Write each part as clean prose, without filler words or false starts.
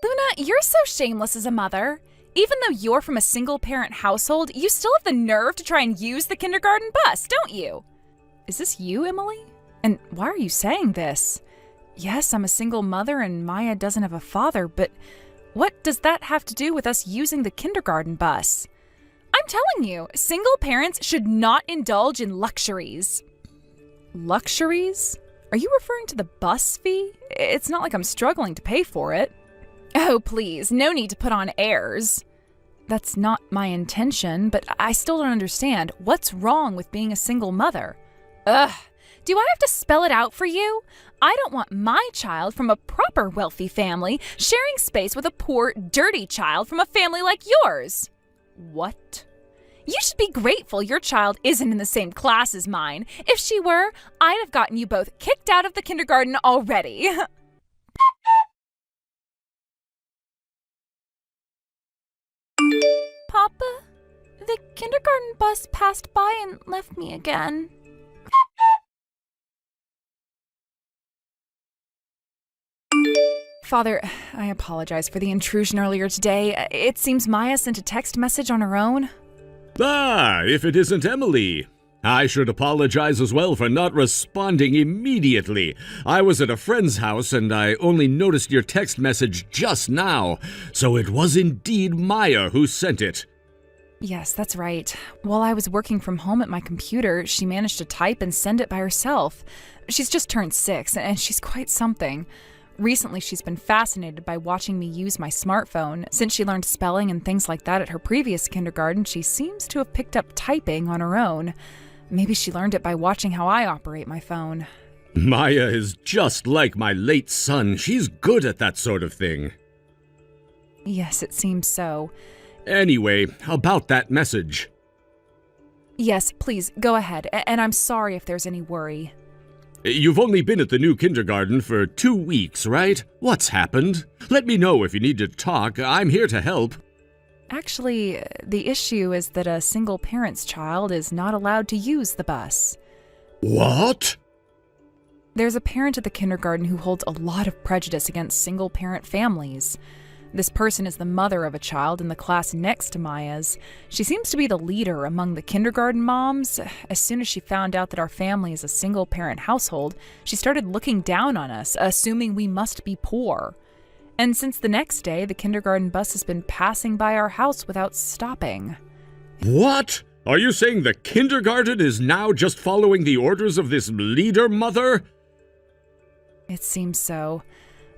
Luna, you're so shameless as a mother. Even though you're from a single-parent household, you still have the nerve to try and use the kindergarten bus, don't you? Is this you, Emily? And why are you saying this? Yes, I'm a single mother and Maya doesn't have a father, but what does that have to do with us using the kindergarten bus? I'm telling you, single parents should not indulge in luxuries. Luxuries? Are you referring to the bus fee? It's not like I'm struggling to pay for it. Oh, please, no need to put on airs. That's not my intention, but I still don't understand. What's wrong with being a single mother? Ugh, do I have to spell it out for you? I don't want my child from a proper wealthy family sharing space with a poor, dirty child from a family like yours. What? You should be grateful your child isn't in the same class as mine. If she were, I'd have gotten you both kicked out of the kindergarten already. Papa, the kindergarten bus passed by and left me again. Father, I apologize for the intrusion earlier today. It seems Maya sent a text message on her own. Ah, if it isn't Emily. I should apologize as well for not responding immediately. I was at a friend's house and I only noticed your text message just now, so it was indeed Maya who sent it. Yes, that's right. While I was working from home at my computer, she managed to type and send it by herself. She's just turned 6, and she's quite something. Recently, she's been fascinated by watching me use my smartphone. Since she learned spelling and things like that at her previous kindergarten, she seems to have picked up typing on her own. Maybe she learned it by watching how I operate my phone. Maya is just like my late son. She's good at that sort of thing. Yes, it seems so. Anyway, about that message. Yes, please, go ahead, and I'm sorry if there's any worry. You've only been at the new kindergarten for 2 weeks, right? What's happened? Let me know if you need to talk. I'm here to help. Actually, the issue is that a single parent's child is not allowed to use the bus. What? There's a parent at the kindergarten who holds a lot of prejudice against single-parent families. This person is the mother of a child in the class next to Maya's. She seems to be the leader among the kindergarten moms. As soon as she found out that our family is a single-parent household, she started looking down on us, assuming we must be poor. And since the next day, the kindergarten bus has been passing by our house without stopping. What? Are you saying the kindergarten is now just following the orders of this leader mother? It seems so.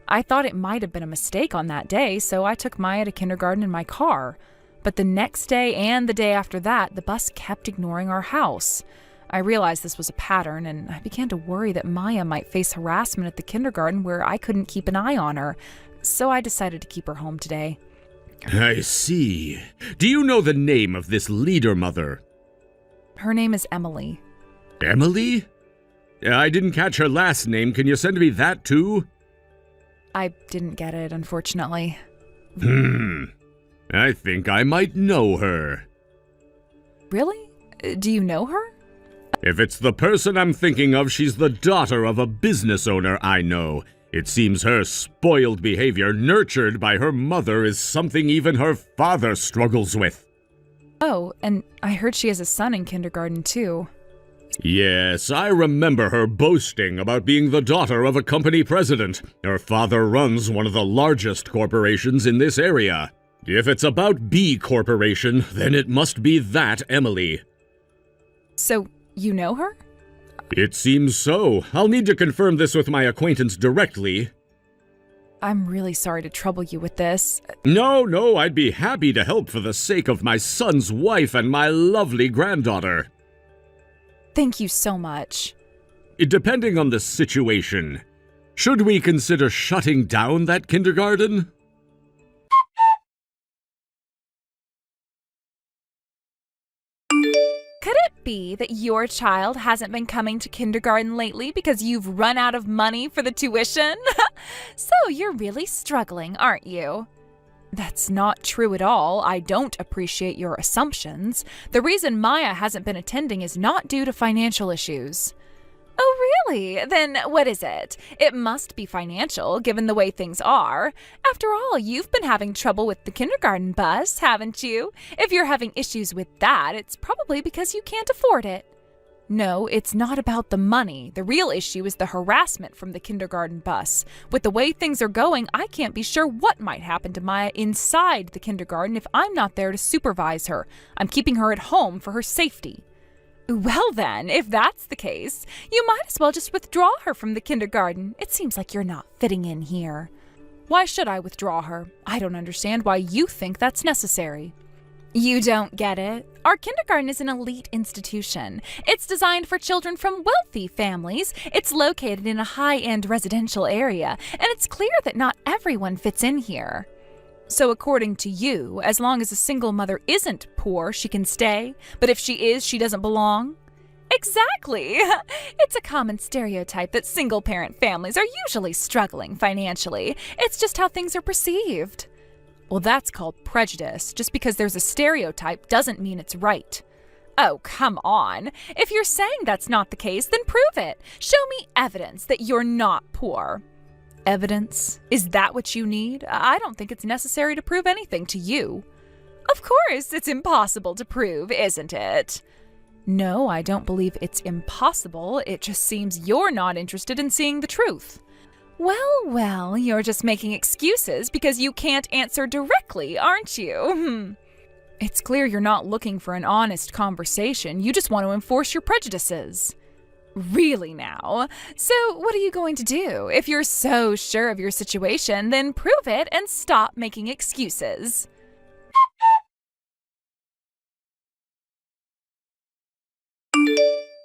I thought it might have been a mistake on that day, so I took Maya to kindergarten in my car. But the next day and the day after that, the bus kept ignoring our house. I realized this was a pattern, and I began to worry that Maya might face harassment at the kindergarten where I couldn't keep an eye on her, so I decided to keep her home today. I see. Do you know the name of this leader mother? Her name is Emily. Emily? I didn't catch her last name. Can you send me that too? I didn't get it, unfortunately. I think I might know her. Really? Do you know her? If it's the person I'm thinking of, she's the daughter of a business owner I know. It seems her spoiled behavior, nurtured by her mother, is something even her father struggles with. Oh, and I heard she has a son in kindergarten, too. Yes, I remember her boasting about being the daughter of a company president. Her father runs one of the largest corporations in this area. If it's about B Corporation, then it must be that Emily. So, you know her? It seems so. I'll need to confirm this with my acquaintance directly. I'm really sorry to trouble you with this. No, I'd be happy to help for the sake of my son's wife and my lovely granddaughter. Thank you so much. Depending on the situation, should we consider shutting down that kindergarten? Could it be that your child hasn't been coming to kindergarten lately because you've run out of money for the tuition? So you're really struggling, aren't you? That's not true at all. I don't appreciate your assumptions. The reason Maya hasn't been attending is not due to financial issues. Oh, really? Then what is it? It must be financial, given the way things are. After all, you've been having trouble with the kindergarten bus, haven't you? If you're having issues with that, it's probably because you can't afford it. No, it's not about the money. The real issue is the harassment from the kindergarten bus. With the way things are going, I can't be sure what might happen to Maya inside the kindergarten if I'm not there to supervise her. I'm keeping her at home for her safety. Well then, if that's the case, you might as well just withdraw her from the kindergarten. It seems like you're not fitting in here. Why should I withdraw her? I don't understand why you think that's necessary. You don't get it. Our kindergarten is an elite institution. It's designed for children from wealthy families. It's located in a high-end residential area, and it's clear that not everyone fits in here. So according to you, as long as a single mother isn't poor, she can stay, but if she is, she doesn't belong? Exactly! It's a common stereotype that single-parent families are usually struggling financially. It's just how things are perceived. Well, that's called prejudice. Just because there's a stereotype doesn't mean it's right. Oh, come on. If you're saying that's not the case, then prove it. Show me evidence that you're not poor. Evidence? Is that what you need? I don't think it's necessary to prove anything to you. Of course, it's impossible to prove, isn't it? No, I don't believe it's impossible. It just seems you're not interested in seeing the truth. Well, you're just making excuses because you can't answer directly, aren't you? It's clear you're not looking for an honest conversation. You just want to enforce your prejudices. Really now? So what are you going to do? If you're so sure of your situation, then prove it and stop making excuses.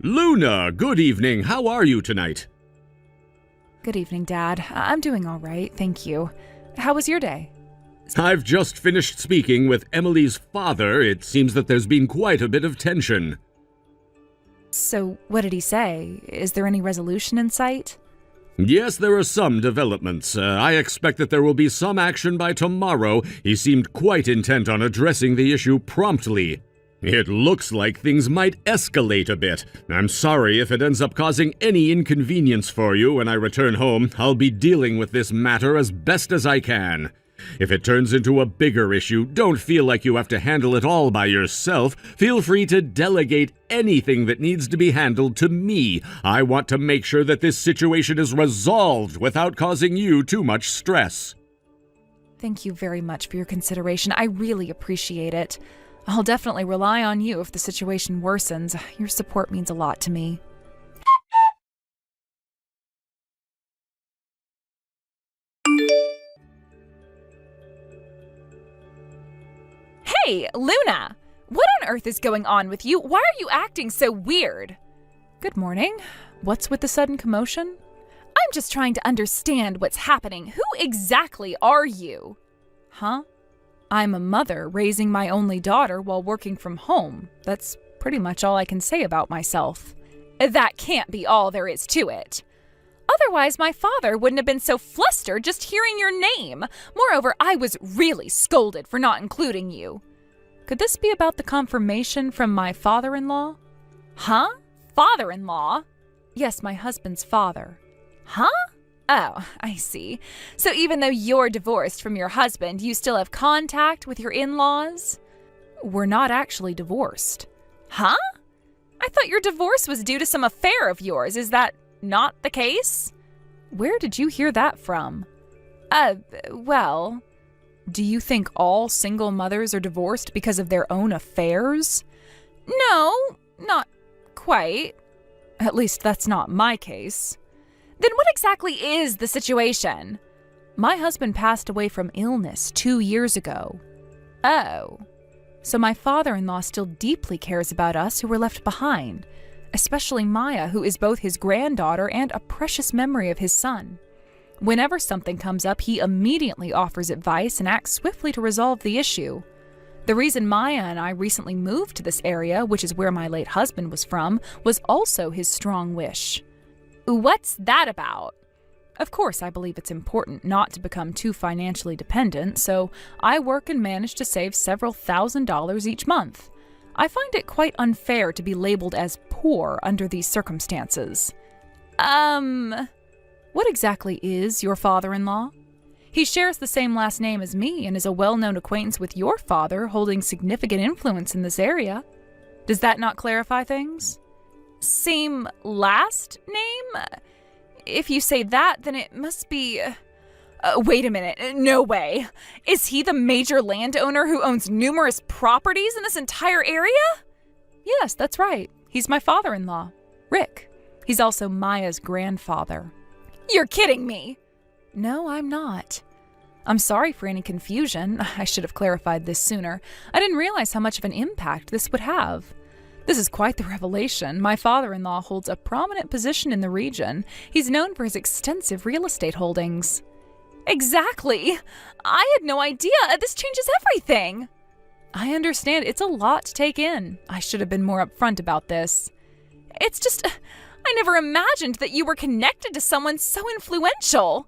Luna, good evening. How are you tonight? Good evening, Dad. I'm doing all right, thank you. How was your day? I've just finished speaking with Emily's father. It seems that there's been quite a bit of tension. So, what did he say? Is there any resolution in sight? Yes, there are some developments. I expect that there will be some action by tomorrow. He seemed quite intent on addressing the issue promptly. It looks like things might escalate a bit. I'm sorry if it ends up causing any inconvenience for you when I return home. I'll be dealing with this matter as best as I can. If it turns into a bigger issue, don't feel like you have to handle it all by yourself. Feel free to delegate anything that needs to be handled to me. I want to make sure that this situation is resolved without causing you too much stress. Thank you very much for your consideration. I really appreciate it. I'll definitely rely on you if the situation worsens. Your support means a lot to me. Hey, Luna! What on earth is going on with you? Why are you acting so weird? Good morning. What's with the sudden commotion? I'm just trying to understand what's happening. Who exactly are you? Huh? I'm a mother raising my only daughter while working from home. That's pretty much all I can say about myself. That can't be all there is to it. Otherwise, my father wouldn't have been so flustered just hearing your name. Moreover, I was really scolded for not including you. Could this be about the confirmation from my father-in-law? Huh? Father-in-law? Yes, my husband's father. Huh? Oh, I see. So even though you're divorced from your husband, you still have contact with your in-laws? We're not actually divorced. Huh? I thought your divorce was due to some affair of yours. Is that not the case? Where did you hear that from? Well, do you think all single mothers are divorced because of their own affairs? No, not quite. At least that's not my case. Then what exactly is the situation? My husband passed away from illness 2 years ago. Oh. So my father-in-law still deeply cares about us who were left behind, especially Maya, who is both his granddaughter and a precious memory of his son. Whenever something comes up, he immediately offers advice and acts swiftly to resolve the issue. The reason Maya and I recently moved to this area, which is where my late husband was from, was also his strong wish. What's that about? Of course, I believe it's important not to become too financially dependent, so I work and manage to save several $1,000s each month. I find it quite unfair to be labeled as poor under these circumstances. What exactly is your father-in-law? He shares the same last name as me and is a well-known acquaintance with your father, holding significant influence in this area. Does that not clarify things? Same last name? If you say that, then it must be... wait a minute. No way. Is he the major landowner who owns numerous properties in this entire area? Yes, that's right. He's my father-in-law, Rick. He's also Maya's grandfather. You're kidding me! No, I'm not. I'm sorry for any confusion. I should have clarified this sooner. I didn't realize how much of an impact this would have. This is quite the revelation. My father-in-law holds a prominent position in the region. He's known for his extensive real estate holdings. Exactly! I had no idea. This changes everything. I understand. It's a lot to take in. I should have been more upfront about this. It's just... I never imagined that you were connected to someone so influential.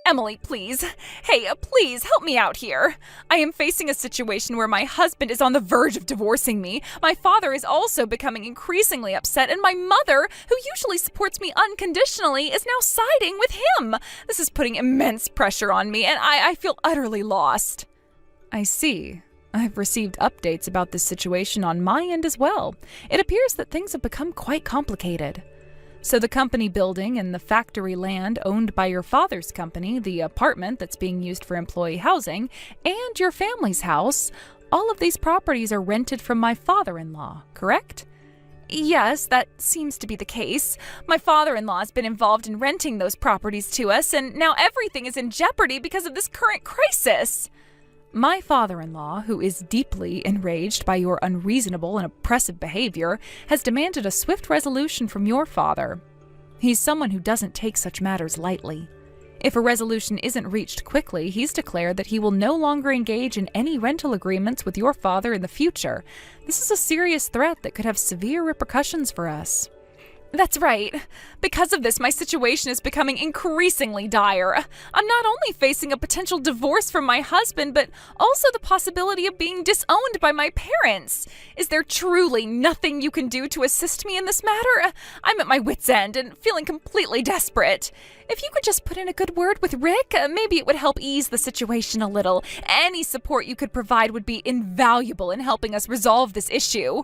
Emily, please. Hey, please help me out here. I am facing a situation where my husband is on the verge of divorcing me. My father is also becoming increasingly upset, and my mother, who usually supports me unconditionally, is now siding with him. This is putting immense pressure on me, and I feel utterly lost. I see. I've received updates about this situation on my end as well. It appears that things have become quite complicated. So the company building and the factory land owned by your father's company, the apartment that's being used for employee housing, and your family's house, all of these properties are rented from my father-in-law, correct? Yes, that seems to be the case. My father-in-law has been involved in renting those properties to us, and now everything is in jeopardy because of this current crisis. My father-in-law, who is deeply enraged by your unreasonable and oppressive behavior, has demanded a swift resolution from your father. He's someone who doesn't take such matters lightly. If a resolution isn't reached quickly, he's declared that he will no longer engage in any rental agreements with your father in the future. This is a serious threat that could have severe repercussions for us. That's right. Because of this, my situation is becoming increasingly dire. I'm not only facing a potential divorce from my husband, but also the possibility of being disowned by my parents. Is there truly nothing you can do to assist me in this matter? I'm at my wit's end and feeling completely desperate. If you could just put in a good word with Rick, maybe it would help ease the situation a little. Any support you could provide would be invaluable in helping us resolve this issue.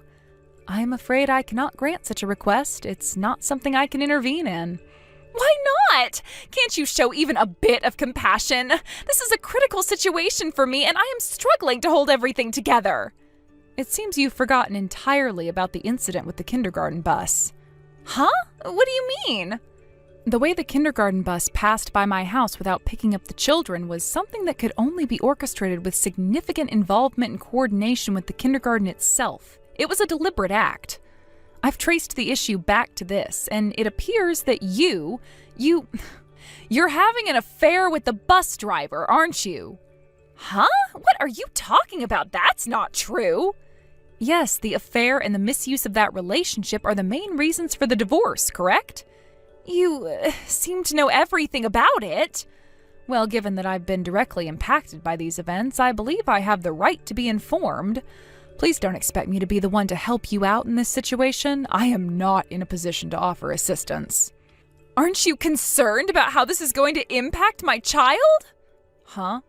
I'm afraid I cannot grant such a request. It's not something I can intervene in. Why not? Can't you show even a bit of compassion? This is a critical situation for me, and I am struggling to hold everything together. It seems you've forgotten entirely about the incident with the kindergarten bus. Huh? What do you mean? The way the kindergarten bus passed by my house without picking up the children was something that could only be orchestrated with significant involvement and coordination with the kindergarten itself. It was a deliberate act. I've traced the issue back to this, and it appears that you're having an affair with the bus driver, aren't you? Huh? What are you talking about? That's not true. Yes, the affair and the misuse of that relationship are the main reasons for the divorce, correct? You seem to know everything about it. Well, given that I've been directly impacted by these events, I believe I have the right to be informed. Please don't expect me to be the one to help you out in this situation. I am not in a position to offer assistance. Aren't you concerned about how this is going to impact my child? Huh?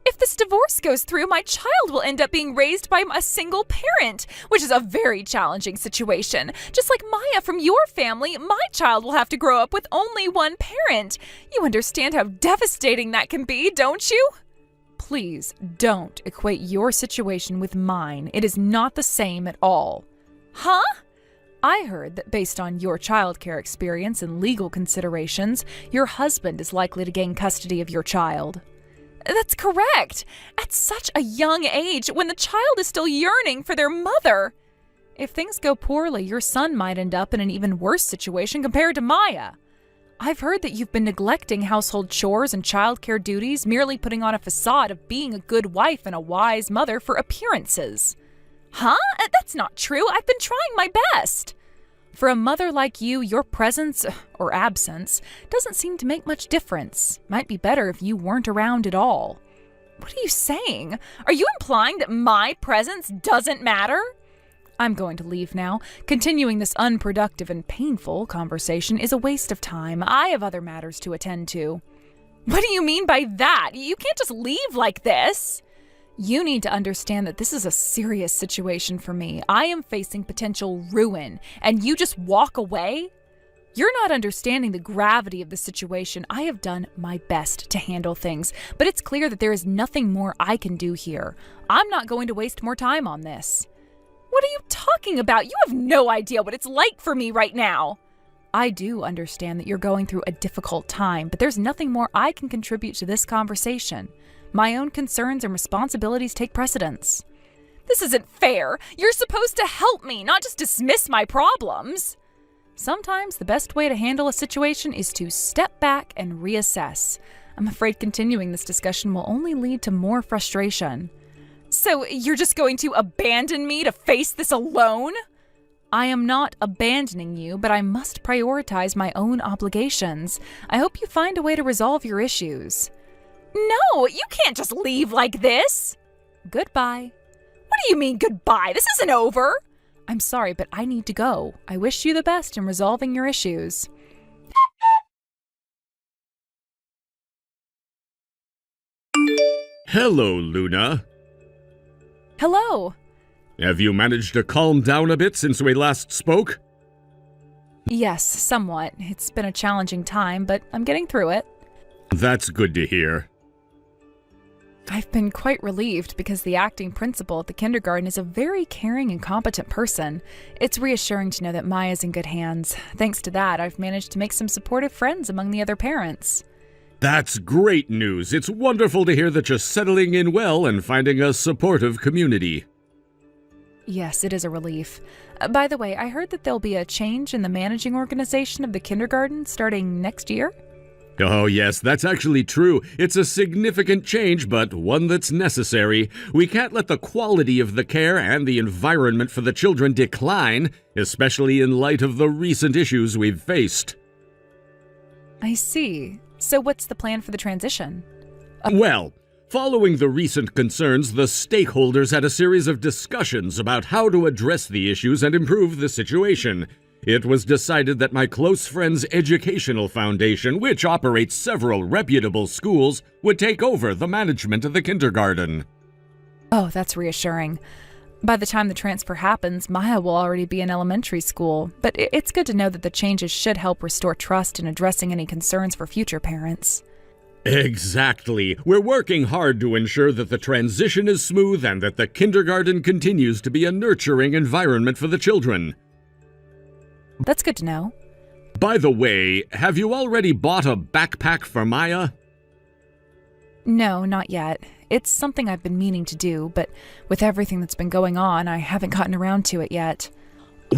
If this divorce goes through, my child will end up being raised by a single parent, which is a very challenging situation. Just like Maya from your family, my child will have to grow up with only one parent. You understand how devastating that can be, don't you? Please don't equate your situation with mine. It is not the same at all. Huh? I heard that based on your childcare experience and legal considerations, your husband is likely to gain custody of your child. That's correct. At such a young age, when the child is still yearning for their mother. If things go poorly, your son might end up in an even worse situation compared to Maya. I've heard that you've been neglecting household chores and childcare duties, merely putting on a facade of being a good wife and a wise mother for appearances. Huh? That's not true. I've been trying my best. For a mother like you, your presence, or absence, doesn't seem to make much difference. Might be better if you weren't around at all. What are you saying? Are you implying that my presence doesn't matter? I'm going to leave now. Continuing this unproductive and painful conversation is a waste of time. I have other matters to attend to. What do you mean by that? You can't just leave like this. You need to understand that this is a serious situation for me. I am facing potential ruin, and you just walk away? You're not understanding the gravity of the situation. I have done my best to handle things, but it's clear that there is nothing more I can do here. I'm not going to waste more time on this. What are you talking about? You have no idea what it's like for me right now. I do understand that you're going through a difficult time, but there's nothing more I can contribute to this conversation. My own concerns and responsibilities take precedence. This isn't fair. You're supposed to help me, not just dismiss my problems. Sometimes the best way to handle a situation is to step back and reassess. I'm afraid continuing this discussion will only lead to more frustration. So you're just going to abandon me to face this alone? I am not abandoning you, but I must prioritize my own obligations. I hope you find a way to resolve your issues. No, you can't just leave like this. Goodbye. What do you mean goodbye? This isn't over. I'm sorry, but I need to go. I wish you the best in resolving your issues. Hello, Luna. Hello. Have you managed to calm down a bit since we last spoke? Yes, somewhat. It's been a challenging time, but I'm getting through it. That's good to hear. I've been quite relieved because the acting principal at the kindergarten is a very caring and competent person. It's reassuring to know that Maya's in good hands. Thanks to that, I've managed to make some supportive friends among the other parents. That's great news. It's wonderful to hear that you're settling in well and finding a supportive community. Yes, it is a relief. By the way, I heard that there'll be a change in the managing organization of the kindergarten starting next year? Oh yes, that's actually true. It's a significant change, but one that's necessary. We can't let the quality of the care and the environment for the children decline, especially in light of the recent issues we've faced. I see. So what's the plan for the transition? Well, following the recent concerns, the stakeholders had a series of discussions about how to address the issues and improve the situation. It was decided that my close friend's educational foundation, which operates several reputable schools, would take over the management of the kindergarten. Oh, that's reassuring. By the time the transfer happens, Maya will already be in elementary school, but it's good to know that the changes should help restore trust in addressing any concerns for future parents. Exactly. We're working hard to ensure that the transition is smooth and that the kindergarten continues to be a nurturing environment for the children. That's good to know. By the way, have you already bought a backpack for Maya? No, not yet. It's something I've been meaning to do, but with everything that's been going on, I haven't gotten around to it yet.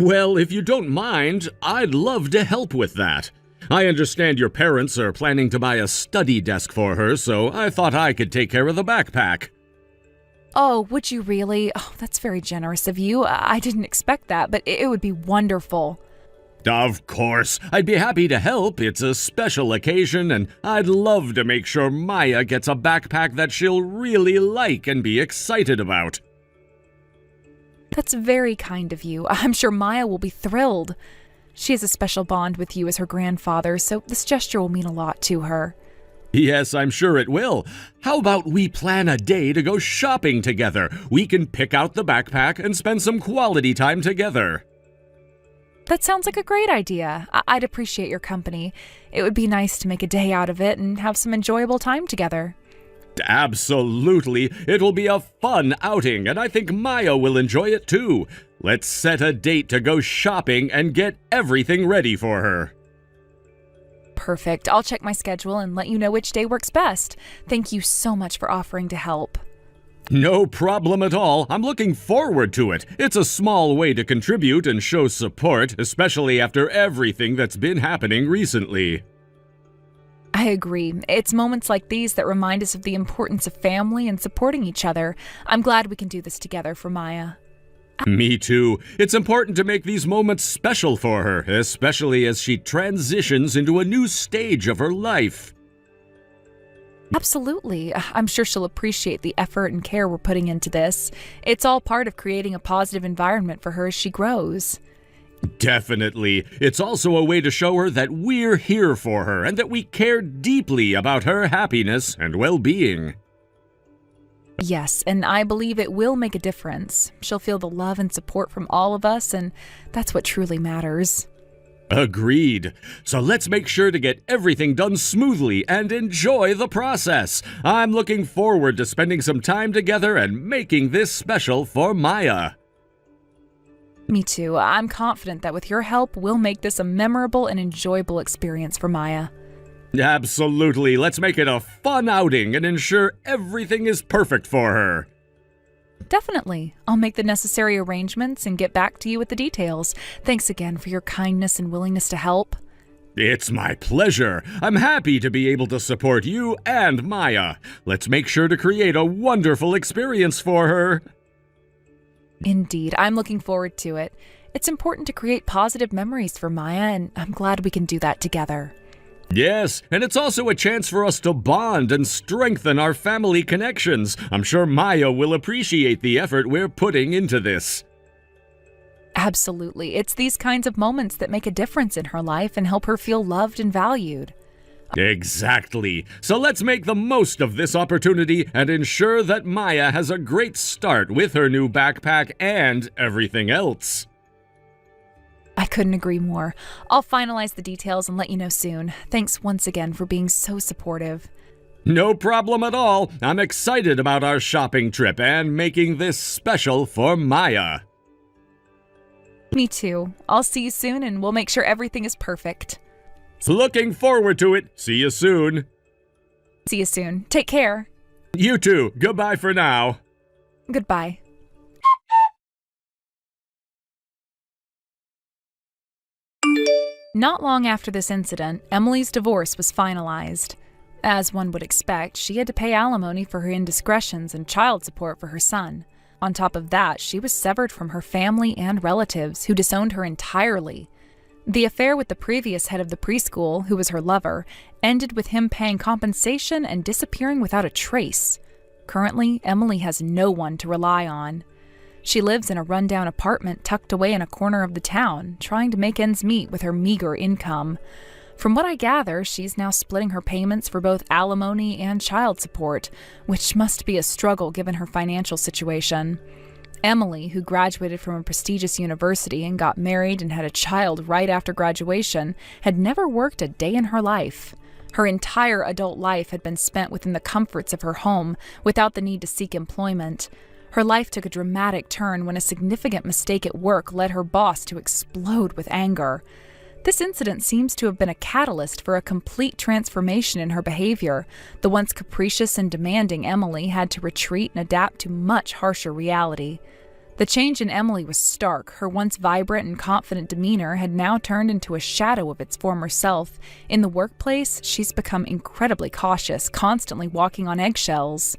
Well, if you don't mind, I'd love to help with that. I understand your parents are planning to buy a study desk for her, so I thought I could take care of the backpack. Oh, would you really? Oh, that's very generous of you. I didn't expect that, but it would be wonderful. Of course, I'd be happy to help. It's a special occasion, and I'd love to make sure Maya gets a backpack that she'll really like and be excited about. That's very kind of you. I'm sure Maya will be thrilled. She has a special bond with you as her grandfather, so this gesture will mean a lot to her. Yes, I'm sure it will. How about we plan a day to go shopping together? We can pick out the backpack and spend some quality time together. That sounds like a great idea. I'd appreciate your company. It would be nice to make a day out of it and have some enjoyable time together. Absolutely. It'll be a fun outing, and I think Maya will enjoy it too. Let's set a date to go shopping and get everything ready for her. Perfect. I'll check my schedule and let you know which day works best. Thank you so much for offering to help. No problem at all. I'm looking forward to it. It's a small way to contribute and show support, especially after everything that's been happening recently. I agree. It's moments like these that remind us of the importance of family and supporting each other. I'm glad we can do this together for Maya. Me too. It's important to make these moments special for her, especially as she transitions into a new stage of her life. Absolutely. I'm sure she'll appreciate the effort and care we're putting into this. It's all part of creating a positive environment for her as she grows. Definitely. It's also a way to show her that we're here for her and that we care deeply about her happiness and well-being. Yes, and I believe it will make a difference. She'll feel the love and support from all of us, and that's what truly matters. Agreed. So let's make sure to get everything done smoothly and enjoy the process. I'm looking forward to spending some time together and making this special for Maya. Me too. I'm confident that with your help, we'll make this a memorable and enjoyable experience for Maya. Absolutely. Let's make it a fun outing and ensure everything is perfect for her. Definitely. I'll make the necessary arrangements and get back to you with the details. Thanks again for your kindness and willingness to help. It's my pleasure. I'm happy to be able to support you and Maya. Let's make sure to create a wonderful experience for her. Indeed, I'm looking forward to it. It's important to create positive memories for Maya, and I'm glad we can do that together. Yes, and it's also a chance for us to bond and strengthen our family connections. I'm sure Maya will appreciate the effort we're putting into this. Absolutely. It's these kinds of moments that make a difference in her life and help her feel loved and valued. Exactly. So let's make the most of this opportunity and ensure that Maya has a great start with her new backpack and everything else. I couldn't agree more. I'll finalize the details and let you know soon. Thanks once again for being so supportive. No problem at all. I'm excited about our shopping trip and making this special for Maya. Me too. I'll see you soon and we'll make sure everything is perfect. Looking forward to it. See you soon. See you soon. Take care. You too. Goodbye for now. Goodbye. Not long after this incident, Emily's divorce was finalized. As one would expect, she had to pay alimony for her indiscretions and child support for her son. On top of that, she was severed from her family and relatives, who disowned her entirely. The affair with the previous head of the preschool, who was her lover, ended with him paying compensation and disappearing without a trace. Currently, Emily has no one to rely on. She lives in a rundown apartment tucked away in a corner of the town, trying to make ends meet with her meager income. From what I gather, she's now splitting her payments for both alimony and child support, which must be a struggle given her financial situation. Emily, who graduated from a prestigious university and got married and had a child right after graduation, had never worked a day in her life. Her entire adult life had been spent within the comforts of her home, without the need to seek employment. Her life took a dramatic turn when a significant mistake at work led her boss to explode with anger. This incident seems to have been a catalyst for a complete transformation in her behavior. The once capricious and demanding Emily had to retreat and adapt to much harsher reality. The change in Emily was stark. Her once vibrant and confident demeanor had now turned into a shadow of its former self. In the workplace, she's become incredibly cautious, constantly walking on eggshells.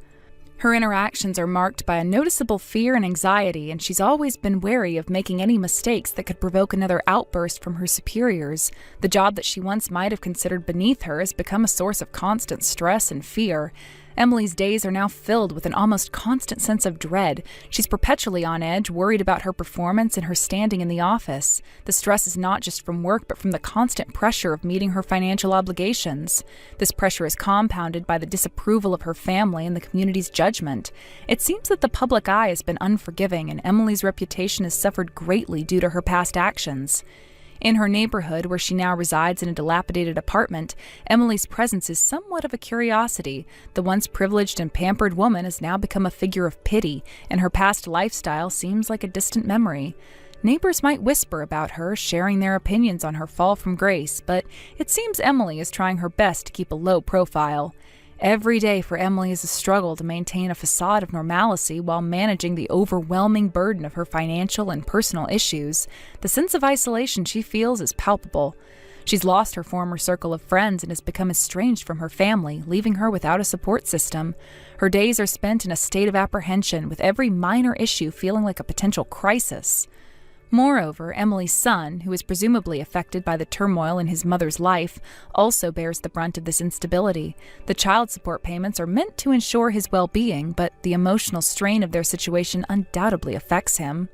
Her interactions are marked by a noticeable fear and anxiety, and she's always been wary of making any mistakes that could provoke another outburst from her superiors. The job that she once might have considered beneath her has become a source of constant stress and fear. Emily's days are now filled with an almost constant sense of dread. She's perpetually on edge, worried about her performance and her standing in the office. The stress is not just from work, but from the constant pressure of meeting her financial obligations. This pressure is compounded by the disapproval of her family and the community's judgment. It seems that the public eye has been unforgiving, and Emily's reputation has suffered greatly due to her past actions. In her neighborhood, where she now resides in a dilapidated apartment, Emily's presence is somewhat of a curiosity. The once privileged and pampered woman has now become a figure of pity, and her past lifestyle seems like a distant memory. Neighbors might whisper about her, sharing their opinions on her fall from grace, but it seems Emily is trying her best to keep a low profile. Every day for Emily is a struggle to maintain a facade of normalcy while managing the overwhelming burden of her financial and personal issues. The sense of isolation she feels is palpable. She's lost her former circle of friends and has become estranged from her family, leaving her without a support system. Her days are spent in a state of apprehension, with every minor issue feeling like a potential crisis. Moreover, Emily's son, who is presumably affected by the turmoil in his mother's life, also bears the brunt of this instability. The child support payments are meant to ensure his well-being, but the emotional strain of their situation undoubtedly affects him.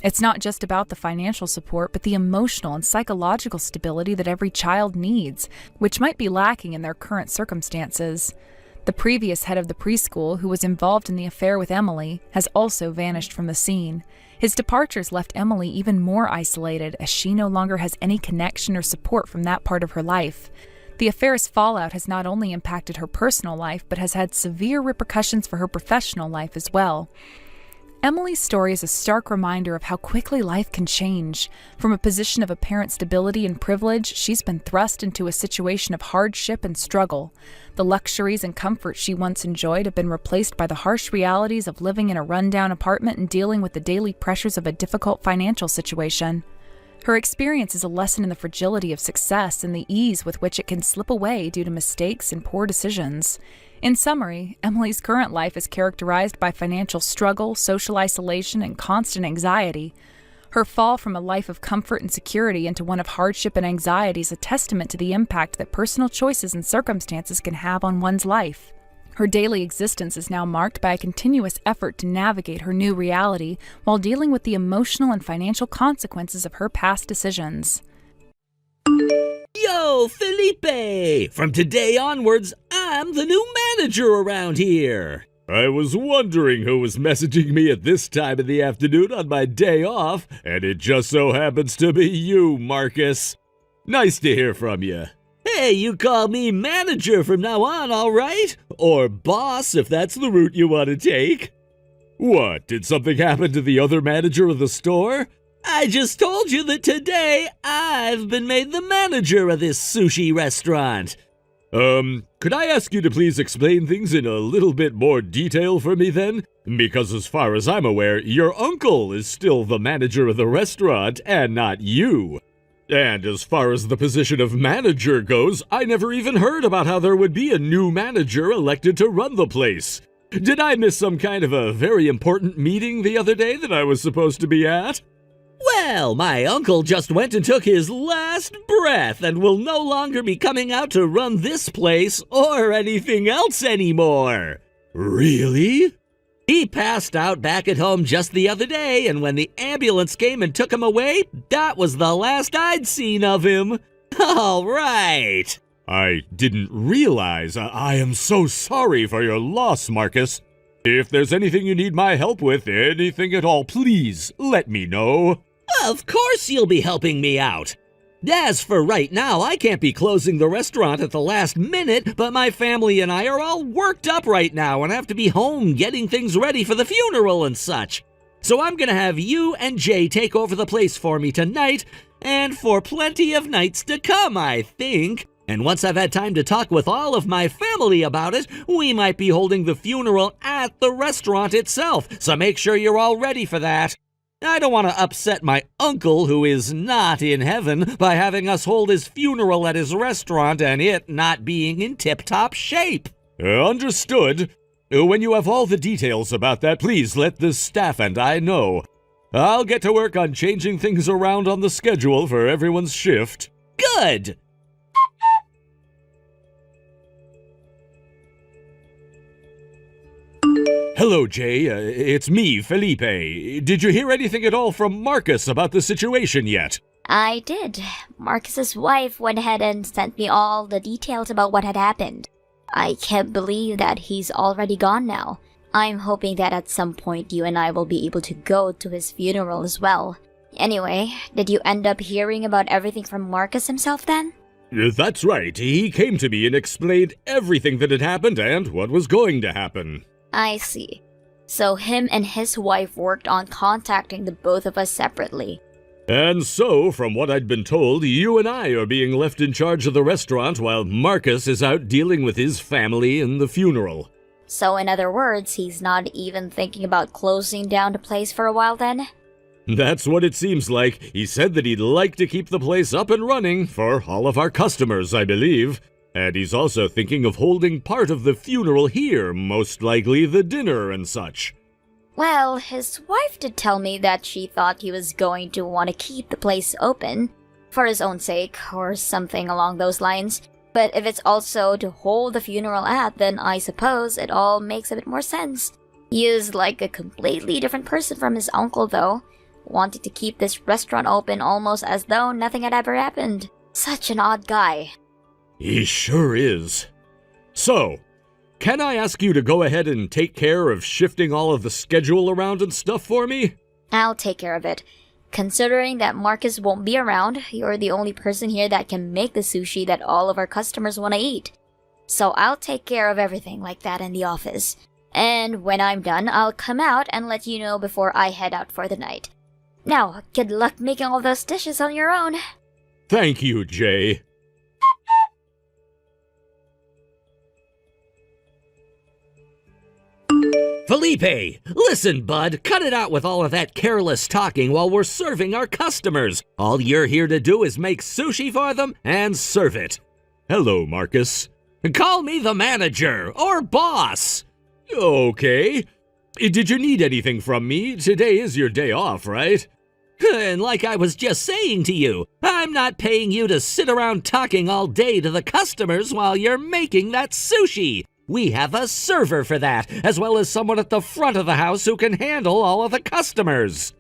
It's not just about the financial support, but the emotional and psychological stability that every child needs, which might be lacking in their current circumstances. The previous head of the preschool, who was involved in the affair with Emily, has also vanished from the scene. His departures left Emily even more isolated, as she no longer has any connection or support from that part of her life. The affair's fallout has not only impacted her personal life, but has had severe repercussions for her professional life as well. Emily's story is a stark reminder of how quickly life can change. From a position of apparent stability and privilege, she's been thrust into a situation of hardship and struggle. The luxuries and comforts she once enjoyed have been replaced by the harsh realities of living in a rundown apartment and dealing with the daily pressures of a difficult financial situation. Her experience is a lesson in the fragility of success and the ease with which it can slip away due to mistakes and poor decisions. In summary, Emily's current life is characterized by financial struggle, social isolation, and constant anxiety. Her fall from a life of comfort and security into one of hardship and anxiety is a testament to the impact that personal choices and circumstances can have on one's life. Her daily existence is now marked by a continuous effort to navigate her new reality while dealing with the emotional and financial consequences of her past decisions. Yo, Felipe! From today onwards, I'm the new manager around here. I was wondering who was messaging me at this time of the afternoon on my day off, and it just so happens to be you, Marcus. Nice to hear from you. Hey, you call me manager from now on, all right? Or boss, if that's the route you want to take. What, did something happen to the other manager of the store? I just told you that today I've been made the manager of this sushi restaurant. Could I ask you to please explain things in a little bit more detail for me then? Because as far as I'm aware, your uncle is still the manager of the restaurant and not you. And as far as the position of manager goes, I never even heard about how there would be a new manager elected to run the place. Did I miss some kind of a very important meeting the other day that I was supposed to be at? Well, my uncle just went and took his last breath and will no longer be coming out to run this place or anything else anymore. Really? He passed out back at home just the other day, and when the ambulance came and took him away, that was the last I'd seen of him. All right. I didn't realize. I am so sorry for your loss, Marcus. If there's anything you need my help with, anything at all, please let me know. Of course you'll be helping me out. As for right now, I can't be closing the restaurant at the last minute, but my family and I are all worked up right now and have to be home getting things ready for the funeral and such. So I'm gonna have you and Jay take over the place for me tonight, and for plenty of nights to come, I think. And once I've had time to talk with all of my family about it, we might be holding the funeral at the restaurant itself, so make sure you're all ready for that. I don't want to upset my uncle, who is not in heaven, by having us hold his funeral at his restaurant and it not being in tip-top shape. Understood. When you have all the details about that, please let the staff and I know. I'll get to work on changing things around on the schedule for everyone's shift. Good! Hello, Jay. It's me, Felipe. Did you hear anything at all from Marcus about the situation yet? I did. Marcus's wife went ahead and sent me all the details about what had happened. I can't believe that he's already gone now. I'm hoping that at some point you and I will be able to go to his funeral as well. Anyway, did you end up hearing about everything from Marcus himself then? That's right. He came to me and explained everything that had happened and what was going to happen. I see. So him and his wife worked on contacting the both of us separately. And so, from what I'd been told, you and I are being left in charge of the restaurant while Marcus is out dealing with his family and the funeral. So in other words, he's not even thinking about closing down the place for a while then? That's what it seems like. He said that he'd like to keep the place up and running for all of our customers, I believe. And he's also thinking of holding part of the funeral here, most likely the dinner and such. Well, his wife did tell me that she thought he was going to want to keep the place open for his own sake, or something along those lines. But if it's also to hold the funeral at, then I suppose it all makes a bit more sense. He is like a completely different person from his uncle, though, wanting to keep this restaurant open almost as though nothing had ever happened. Such an odd guy. He sure is. So, can I ask you to go ahead and take care of shifting all of the schedule around and stuff for me? I'll take care of it. Considering that Marcus won't be around, you're the only person here that can make the sushi that all of our customers want to eat. So I'll take care of everything like that in the office. And when I'm done, I'll come out and let you know before I head out for the night. Now, good luck making all those dishes on your own. Thank you, Jay. Felipe, listen, bud, cut it out with all of that careless talking while we're serving our customers. All you're here to do is make sushi for them and serve it. Hello, Marcus. Call me the manager or boss. Okay. Did you need anything from me? Today is your day off, right? And like I was just saying to you, I'm not paying you to sit around talking all day to the customers while you're making that sushi. We have a server for that, as well as someone at the front of the house who can handle all of the customers.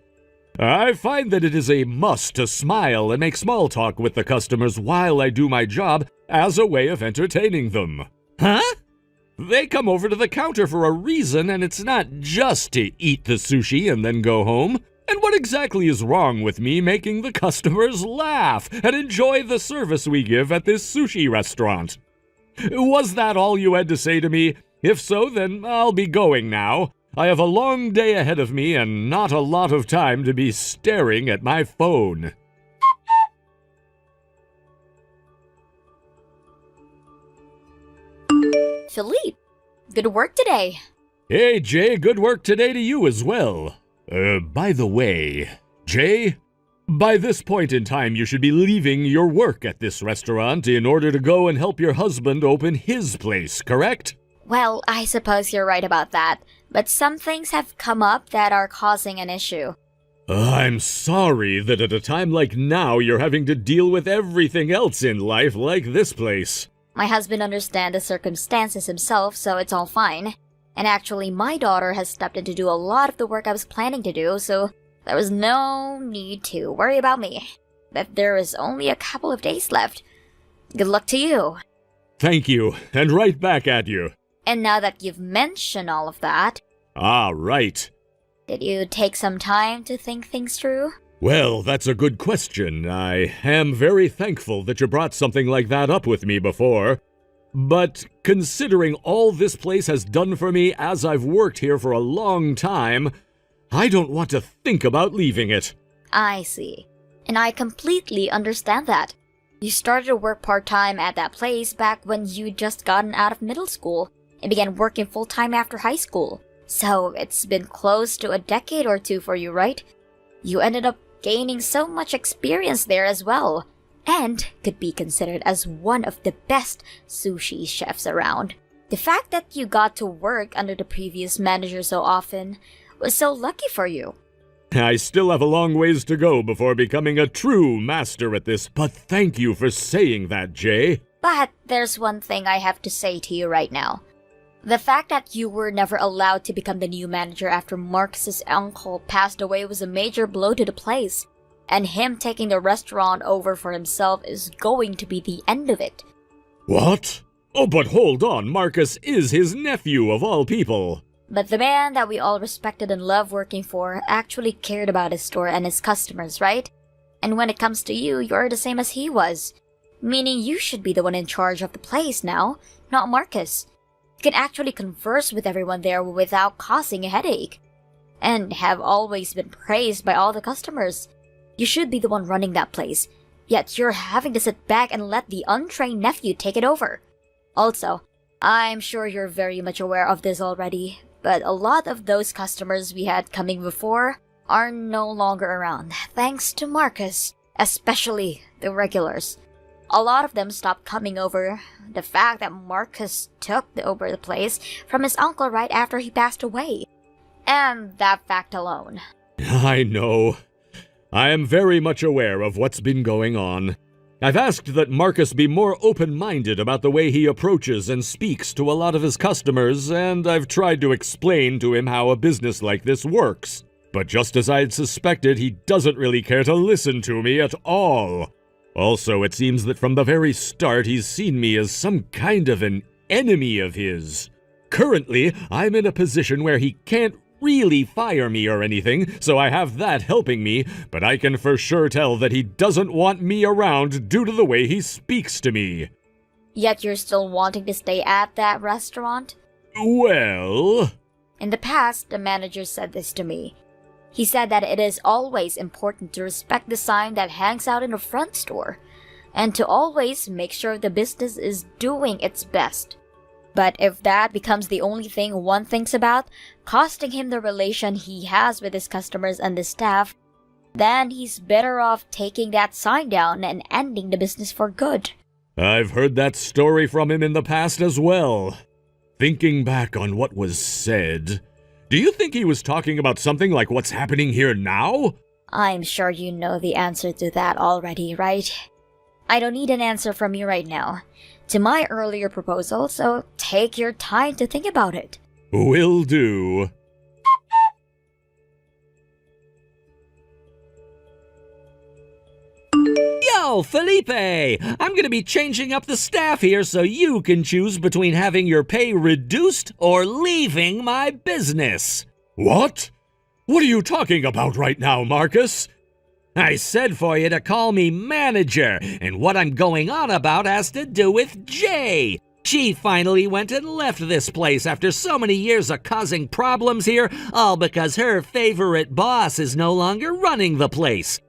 I find that it is a must to smile and make small talk with the customers while I do my job as a way of entertaining them. Huh? They come over to the counter for a reason, and it's not just to eat the sushi and then go home. And what exactly is wrong with me making the customers laugh and enjoy the service we give at this sushi restaurant? Was that all you had to say to me? If so, then I'll be going now. I have a long day ahead of me and not a lot of time to be staring at my phone. Philippe, good work today. Hey, Jay, good work today to you as well. By the way, Jay, by this point in time, you should be leaving your work at this restaurant in order to go and help your husband open his place, correct? Well, I suppose you're right about that, but some things have come up that are causing an issue. I'm sorry that at a time like now you're having to deal with everything else in life like this place. My husband understands the circumstances himself, so it's all fine. And actually, my daughter has stepped in to do a lot of the work I was planning to do, so there was no need to worry about me. But there is only a couple of days left. Good luck to you. Thank you, and right back at you. And now that you've mentioned all of that... Ah, right. Did you take some time to think things through? Well, that's a good question. I am very thankful that you brought something like that up with me before. But considering all this place has done for me as I've worked here for a long time, I don't want to think about leaving it. I see. And I completely understand that. You started to work part-time at that place back when you'd just gotten out of middle school and began working full-time after high school. So it's been close to a decade or two for you, right? You ended up gaining so much experience there as well, and could be considered as one of the best sushi chefs around. The fact that you got to work under the previous manager so often was so lucky for you. I still have a long ways to go before becoming a true master at this, but thank you for saying that, Jay. But there's one thing I have to say to you right now. The fact that you were never allowed to become the new manager after Marcus's uncle passed away was a major blow to the place, and him taking the restaurant over for himself is going to be the end of it. What? Oh, but hold on, Marcus is his nephew of all people. But the man that we all respected and loved working for actually cared about his store and his customers, right? And when it comes to you, you're the same as he was. Meaning you should be the one in charge of the place now, not Marcus. You can actually converse with everyone there without causing a headache. And have always been praised by all the customers. You should be the one running that place. Yet you're having to sit back and let the untrained nephew take it over. Also, I'm sure you're very much aware of this already, but a lot of those customers we had coming before are no longer around, thanks to Marcus, especially the regulars. A lot of them stopped coming over. The fact that Marcus took over the place from his uncle right after he passed away. And that fact alone. I know. I am very much aware of what's been going on. I've asked that Marcus be more open-minded about the way he approaches and speaks to a lot of his customers, and I've tried to explain to him how a business like this works. But just as I had suspected, he doesn't really care to listen to me at all. Also, it seems that from the very start he's seen me as some kind of an enemy of his. Currently, I'm in a position where he can't really fire me or anything, so I have that helping me, but I can for sure tell that he doesn't want me around due to the way he speaks to me. Yet you're still wanting to stay at that restaurant? Well... In the past, the manager said this to me. He said that it is always important to respect the sign that hangs out in the front store, and to always make sure the business is doing its best. But if that becomes the only thing one thinks about, costing him the relation he has with his customers and the staff, then he's better off taking that sign down and ending the business for good. I've heard that story from him in the past as well. Thinking back on what was said, do you think he was talking about something like what's happening here now? I'm sure you know the answer to that already, right? I don't need an answer from you right now to my earlier proposal, so take your time to think about it. Will do. Yo, Felipe! I'm gonna be changing up the staff here so you can choose between having your pay reduced or leaving my business. What? What are you talking about right now, Marcus? I said for you to call me manager, and what I'm going on about has to do with Jay. She finally went and left this place after so many years of causing problems here, all because her favorite boss is no longer running the place.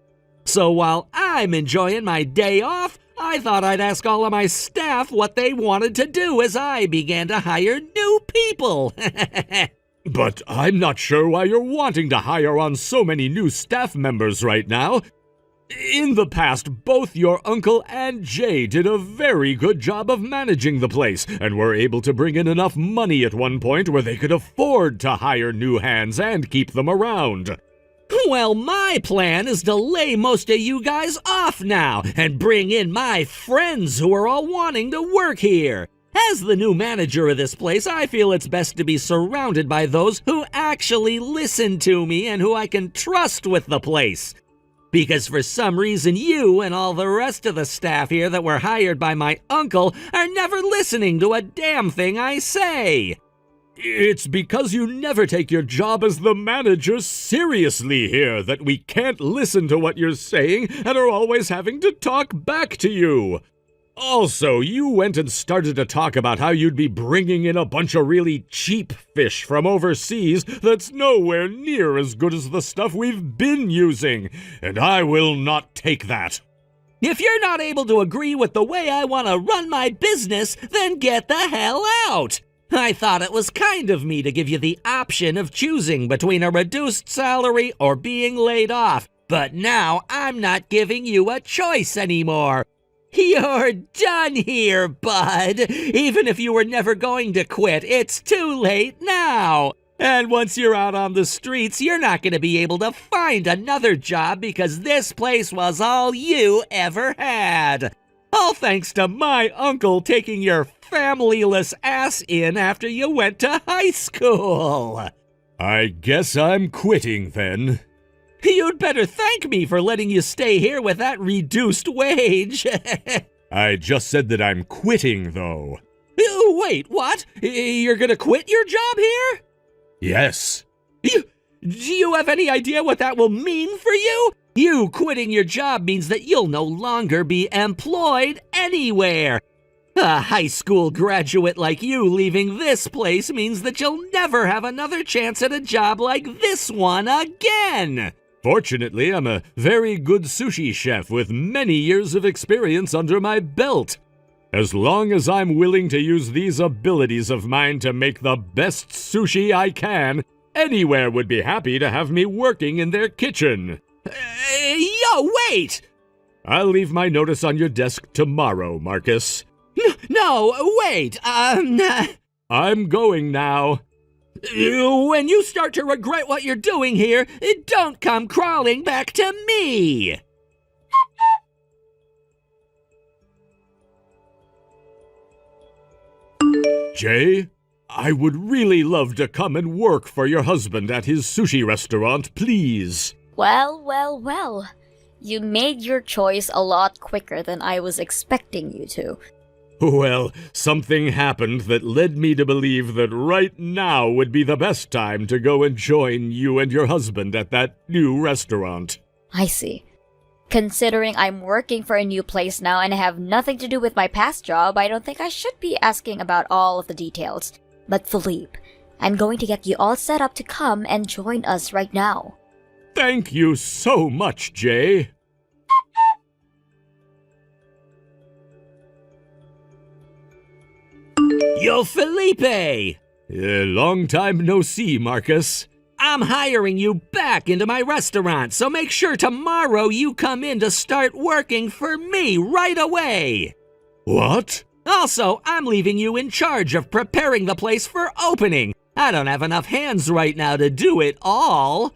So while I'm enjoying my day off, I thought I'd ask all of my staff what they wanted to do as I began to hire new people. But I'm not sure why you're wanting to hire on so many new staff members right now. In the past, both your uncle and Jay did a very good job of managing the place and were able to bring in enough money at one point where they could afford to hire new hands and keep them around. Well, my plan is to lay most of you guys off now and bring in my friends who are all wanting to work here. As the new manager of this place, I feel it's best to be surrounded by those who actually listen to me and who I can trust with the place. Because for some reason you and all the rest of the staff here that were hired by my uncle are never listening to a damn thing I say. It's because you never take your job as the manager seriously here that we can't listen to what you're saying and are always having to talk back to you. Also, you went and started to talk about how you'd be bringing in a bunch of really cheap fish from overseas that's nowhere near as good as the stuff we've been using, and I will not take that. If you're not able to agree with the way I want to run my business, then get the hell out! I thought it was kind of me to give you the option of choosing between a reduced salary or being laid off, but now I'm not giving you a choice anymore. You're done here, bud. Even if you were never going to quit, it's too late now. And once you're out on the streets, you're not going to be able to find another job because this place was all you ever had. All thanks to my uncle taking your familyless ass in after you went to high school. I guess I'm quitting then. You'd better thank me for letting you stay here with that reduced wage. I just said that I'm quitting, though. Wait, what? You're gonna quit your job here? Yes. Do you have any idea what that will mean for you? You quitting your job means that you'll no longer be employed anywhere. A high school graduate like you leaving this place means that you'll never have another chance at a job like this one again. Fortunately, I'm a very good sushi chef with many years of experience under my belt. As long as I'm willing to use these abilities of mine to make the best sushi I can, anywhere would be happy to have me working in their kitchen. Yo, wait! I'll leave my notice on your desk tomorrow, Marcus. No, wait, I'm going now. When you start to regret what you're doing here, don't come crawling back to me! Jay, I would really love to come and work for your husband at his sushi restaurant, please. Well. You made your choice a lot quicker than I was expecting you to. Well, something happened that led me to believe that right now would be the best time to go and join you and your husband at that new restaurant. I see. Considering I'm working for a new place now and have nothing to do with my past job, I don't think I should be asking about all of the details. But Philippe, I'm going to get you all set up to come and join us right now. Thank you so much, Jay. Yo, Felipe! Long time no see, Marcus. I'm hiring you back into my restaurant, so make sure tomorrow you come in to start working for me right away. What? Also, I'm leaving you in charge of preparing the place for opening. I don't have enough hands right now to do it all.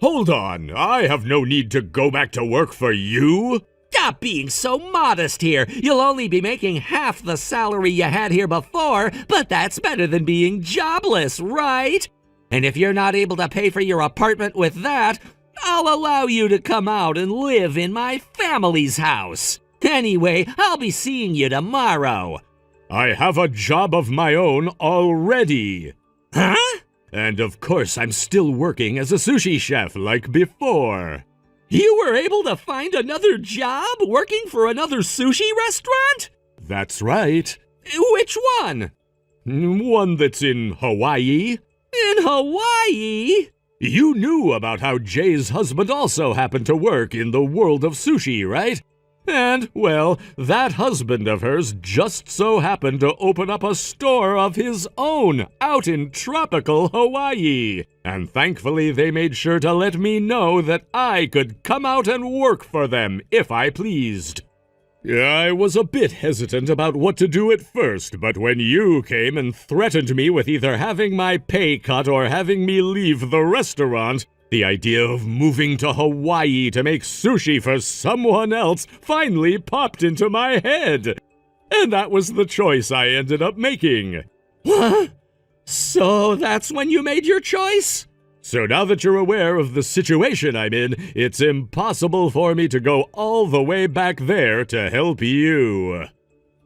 Hold on, I have no need to go back to work for you. Stop being so modest here. You'll only be making half the salary you had here before, but that's better than being jobless, right? And if you're not able to pay for your apartment with that, I'll allow you to come out and live in my family's house. Anyway, I'll be seeing you tomorrow. I have a job of my own already. Huh? And of course, I'm still working as a sushi chef like before. You were able to find another job working for another sushi restaurant? That's right. Which one? One that's in Hawaii. In Hawaii? You knew about how Jay's husband also happened to work in the world of sushi, right? And, well, that husband of hers just so happened to open up a store of his own out in tropical Hawaii. And thankfully they made sure to let me know that I could come out and work for them if I pleased. I was a bit hesitant about what to do at first, but when you came and threatened me with either having my pay cut or having me leave the restaurant, the idea of moving to Hawaii to make sushi for someone else finally popped into my head. And that was the choice I ended up making. What? So that's when you made your choice? So now that you're aware of the situation I'm in, it's impossible for me to go all the way back there to help you.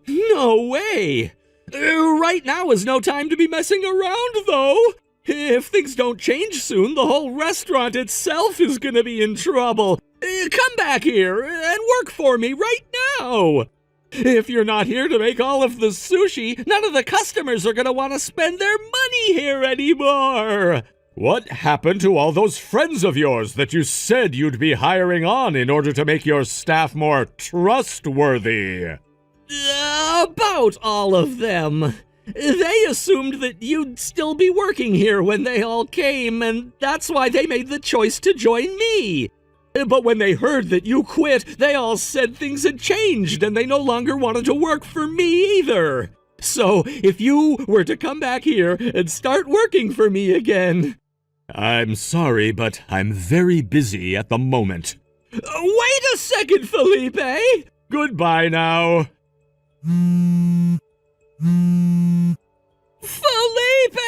No way! Right now is no time to be messing around, though. If things don't change soon, the whole restaurant itself is gonna be in trouble. Come back here and work for me right now. If you're not here to make all of the sushi, none of the customers are gonna want to spend their money here anymore. What happened to all those friends of yours that you said you'd be hiring on in order to make your staff more trustworthy? About all of them. They assumed that you'd still be working here when they all came, and that's why they made the choice to join me. But when they heard that you quit, they all said things had changed and they no longer wanted to work for me either. So if you were to come back here and start working for me again... I'm sorry, but I'm very busy at the moment. Wait a second, Felipe! Goodbye now. Felipe!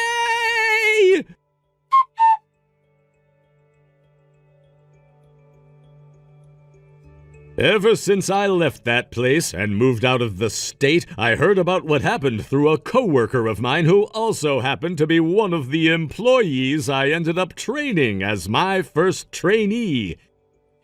Ever since I left that place and moved out of the state, I heard about what happened through a coworker of mine who also happened to be one of the employees I ended up training as my first trainee.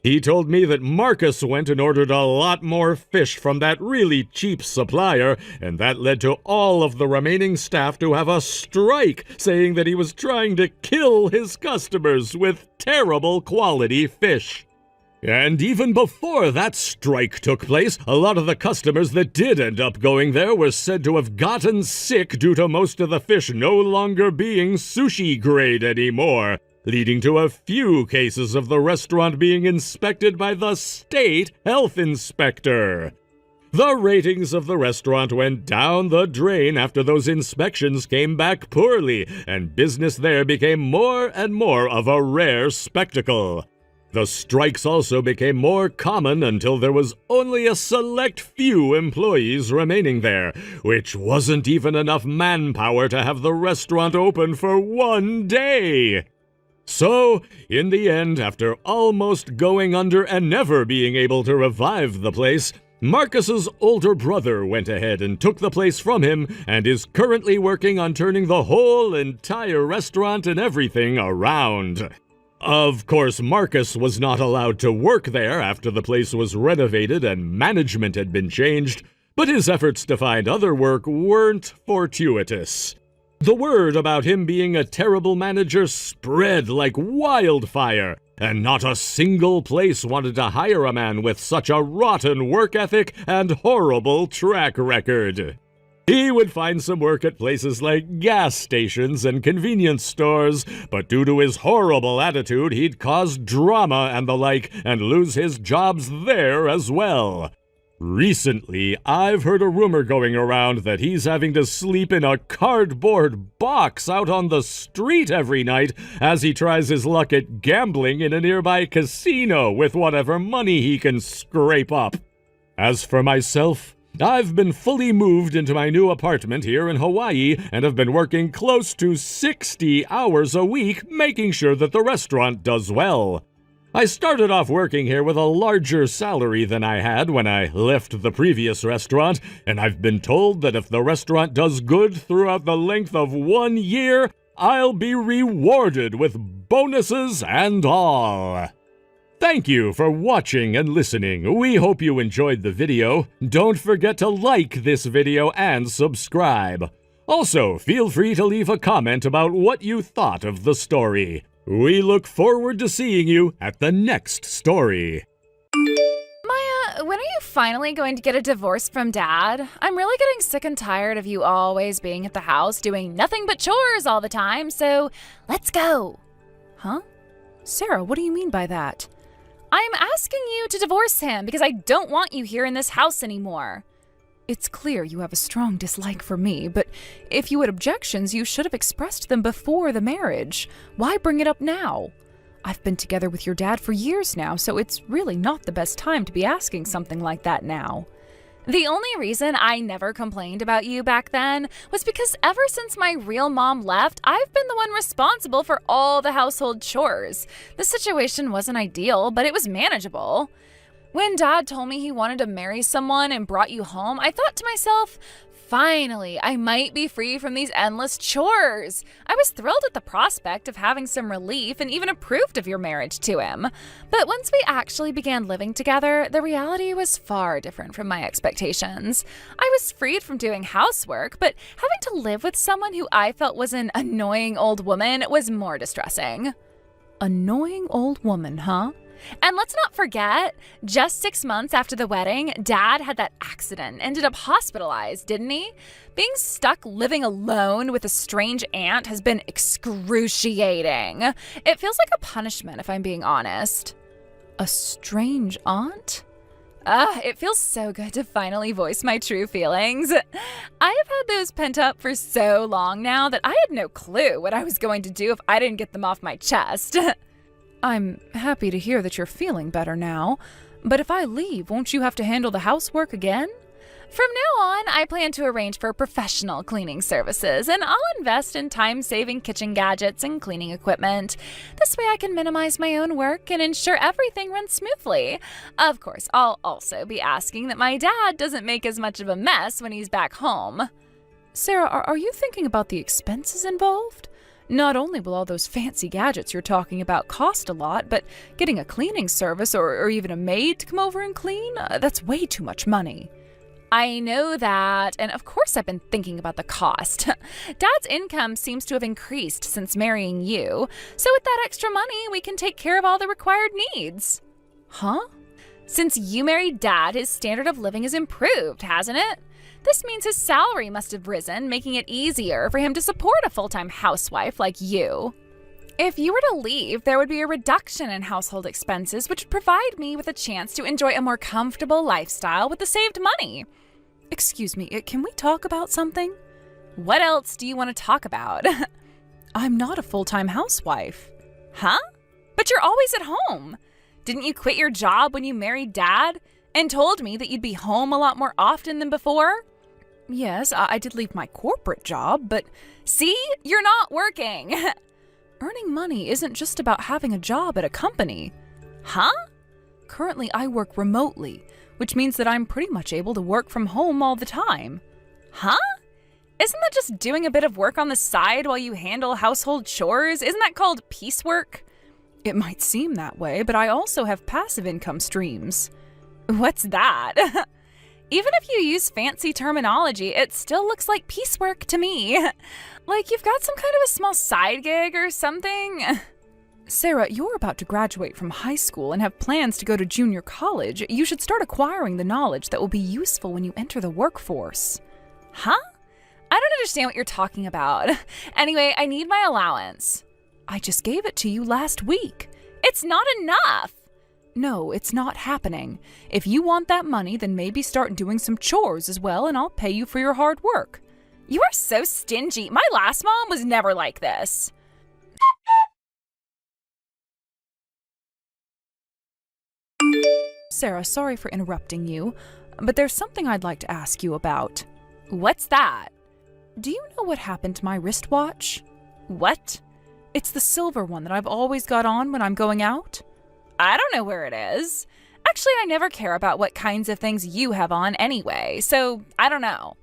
He told me that Marcus went and ordered a lot more fish from that really cheap supplier, and that led to all of the remaining staff to have a strike, saying that he was trying to kill his customers with terrible quality fish. And even before that strike took place, a lot of the customers that did end up going there were said to have gotten sick due to most of the fish no longer being sushi grade anymore, leading to a few cases of the restaurant being inspected by the state health inspector. The ratings of the restaurant went down the drain after those inspections came back poorly, and business there became more and more of a rare spectacle. The strikes also became more common until there was only a select few employees remaining there, which wasn't even enough manpower to have the restaurant open for one day. So, in the end, after almost going under and never being able to revive the place, Marcus's older brother went ahead and took the place from him and is currently working on turning the whole entire restaurant and everything around. Of course, Marcus was not allowed to work there after the place was renovated and management had been changed, but his efforts to find other work weren't fortuitous. The word about him being a terrible manager spread like wildfire, and not a single place wanted to hire a man with such a rotten work ethic and horrible track record. He would find some work at places like gas stations and convenience stores, but due to his horrible attitude, he'd cause drama and the like and lose his jobs there as well. Recently, I've heard a rumor going around that he's having to sleep in a cardboard box out on the street every night as he tries his luck at gambling in a nearby casino with whatever money he can scrape up. As for myself, I've been fully moved into my new apartment here in Hawaii and have been working close to 60 hours a week making sure that the restaurant does well. I started off working here with a larger salary than I had when I left the previous restaurant, and I've been told that if the restaurant does good throughout the length of 1 year, I'll be rewarded with bonuses and all. Thank you for watching and listening. We hope you enjoyed the video. Don't forget to like this video and subscribe. Also, feel free to leave a comment about what you thought of the story. We look forward to seeing you at the next story. Maya, when are you finally going to get a divorce from Dad? I'm really getting sick and tired of you always being at the house doing nothing but chores all the time, so let's go. Huh? Sarah, what do you mean by that? I'm asking you to divorce him because I don't want you here in this house anymore. It's clear you have a strong dislike for me, but if you had objections, you should have expressed them before the marriage. Why bring it up now? I've been together with your dad for years now, so it's really not the best time to be asking something like that now. The only reason I never complained about you back then was because ever since my real mom left, I've been the one responsible for all the household chores. The situation wasn't ideal, but it was manageable. When Dad told me he wanted to marry someone and brought you home, I thought to myself, finally, I might be free from these endless chores. I was thrilled at the prospect of having some relief and even approved of your marriage to him. But once we actually began living together, the reality was far different from my expectations. I was freed from doing housework, but having to live with someone who I felt was an annoying old woman was more distressing. Annoying old woman, huh? And let's not forget, just 6 months after the wedding, Dad had that accident, ended up hospitalized, didn't he? Being stuck living alone with a strange aunt has been excruciating. It feels like a punishment, if I'm being honest. A strange aunt? It feels so good to finally voice my true feelings. I have had those pent up for so long now that I had no clue what I was going to do if I didn't get them off my chest. I'm happy to hear that you're feeling better now, but if I leave, won't you have to handle the housework again? From now on, I plan to arrange for professional cleaning services, and I'll invest in time-saving kitchen gadgets and cleaning equipment. This way I can minimize my own work and ensure everything runs smoothly. Of course, I'll also be asking that my dad doesn't make as much of a mess when he's back home. Sarah, are you thinking about the expenses involved? Not only will all those fancy gadgets you're talking about cost a lot, but getting a cleaning service or even a maid to come over and clean, that's way too much money. I know that, and of course I've been thinking about the cost. Dad's income seems to have increased since marrying you, so with that extra money, we can take care of all the required needs. Huh? Since you married Dad, his standard of living has improved, hasn't it? This means his salary must have risen, making it easier for him to support a full-time housewife like you. If you were to leave, there would be a reduction in household expenses, which would provide me with a chance to enjoy a more comfortable lifestyle with the saved money. Excuse me, can we talk about something? What else do you want to talk about? I'm not a full-time housewife. Huh? But you're always at home. Didn't you quit your job when you married Dad and told me that you'd be home a lot more often than before? Yes, I did leave my corporate job, but see, you're not working. Earning money isn't just about having a job at a company. Huh? Currently, I work remotely, which means that I'm pretty much able to work from home all the time. Huh? Isn't that just doing a bit of work on the side while you handle household chores? Isn't that called piecework? It might seem that way, but I also have passive income streams. What's that? Even if you use fancy terminology, it still looks like piecework to me. Like you've got some kind of a small side gig or something. Sarah, you're about to graduate from high school and have plans to go to junior college. You should start acquiring the knowledge that will be useful when you enter the workforce. Huh? I don't understand what you're talking about. Anyway, I need my allowance. I just gave it to you last week. It's not enough. No, it's not happening. If you want that money, then maybe start doing some chores as well, and I'll pay you for your hard work. You are so stingy. My last mom was never like this. Sarah, sorry for interrupting you, but there's something I'd like to ask you about. What's that? Do you know what happened to my wristwatch? What? It's the silver one that I've always got on when I'm going out. I don't know where it is. Actually, I never care about what kinds of things you have on anyway, so I don't know.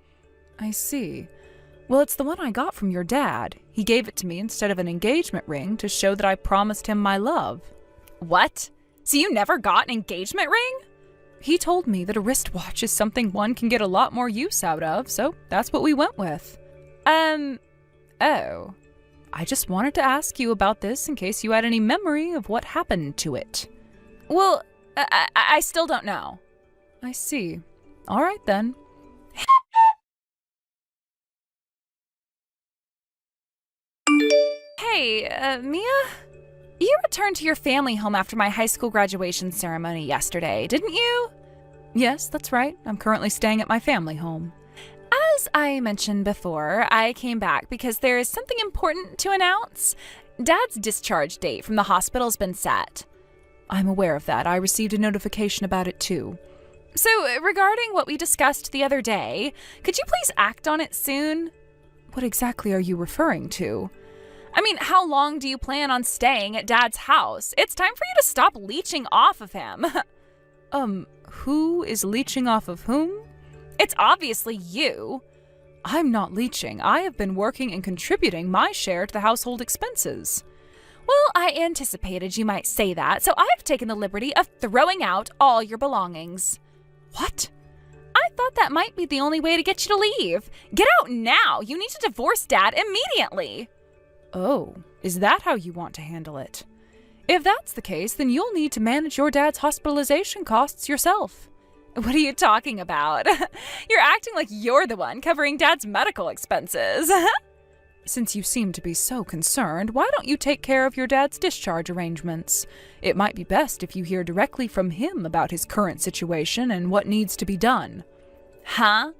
I see. Well, it's the one I got from your dad. He gave it to me instead of an engagement ring to show that I promised him my love. What? So you never got an engagement ring? He told me that a wristwatch is something one can get a lot more use out of, so that's what we went with. Oh. I just wanted to ask you about this in case you had any memory of what happened to it. Well, I still don't know. I see. All right, then. Hey, Mia? You returned to your family home after my high school graduation ceremony yesterday, didn't you? Yes, that's right. I'm currently staying at my family home. As I mentioned before, I came back because there is something important to announce. Dad's discharge date from the hospital's been set. I'm aware of that. I received a notification about it too. So, regarding what we discussed the other day, could you please act on it soon? What exactly are you referring to? I mean, how long do you plan on staying at Dad's house? It's time for you to stop leeching off of him. Who is leeching off of whom? It's obviously you. I'm not leeching. I have been working and contributing my share to the household expenses. Well, I anticipated you might say that, so I've taken the liberty of throwing out all your belongings. What? I thought that might be the only way to get you to leave. Get out now. You need to divorce Dad immediately. Oh, is that how you want to handle it? If that's the case, then you'll need to manage your dad's hospitalization costs yourself. What are you talking about? You're acting like you're the one covering Dad's medical expenses. Since you seem to be so concerned, why don't you take care of your dad's discharge arrangements? It might be best if you hear directly from him about his current situation and what needs to be done. Huh?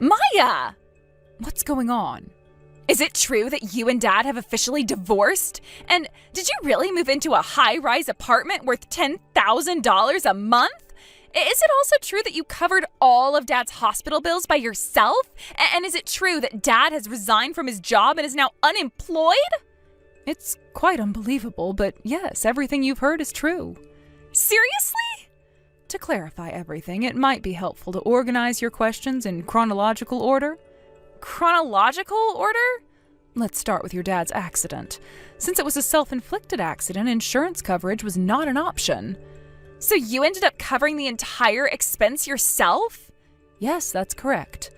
Maya! What's going on? Is it true that you and Dad have officially divorced? And did you really move into a high-rise apartment worth $10,000 a month? Is it also true that you covered all of Dad's hospital bills by yourself? And is it true that Dad has resigned from his job and is now unemployed? It's quite unbelievable, but yes, everything you've heard is true. Seriously? To clarify everything, it might be helpful to organize your questions in chronological order. Chronological order? Let's start with your dad's accident. Since it was a self-inflicted accident, insurance coverage was not an option. So you ended up covering the entire expense yourself? Yes, that's correct.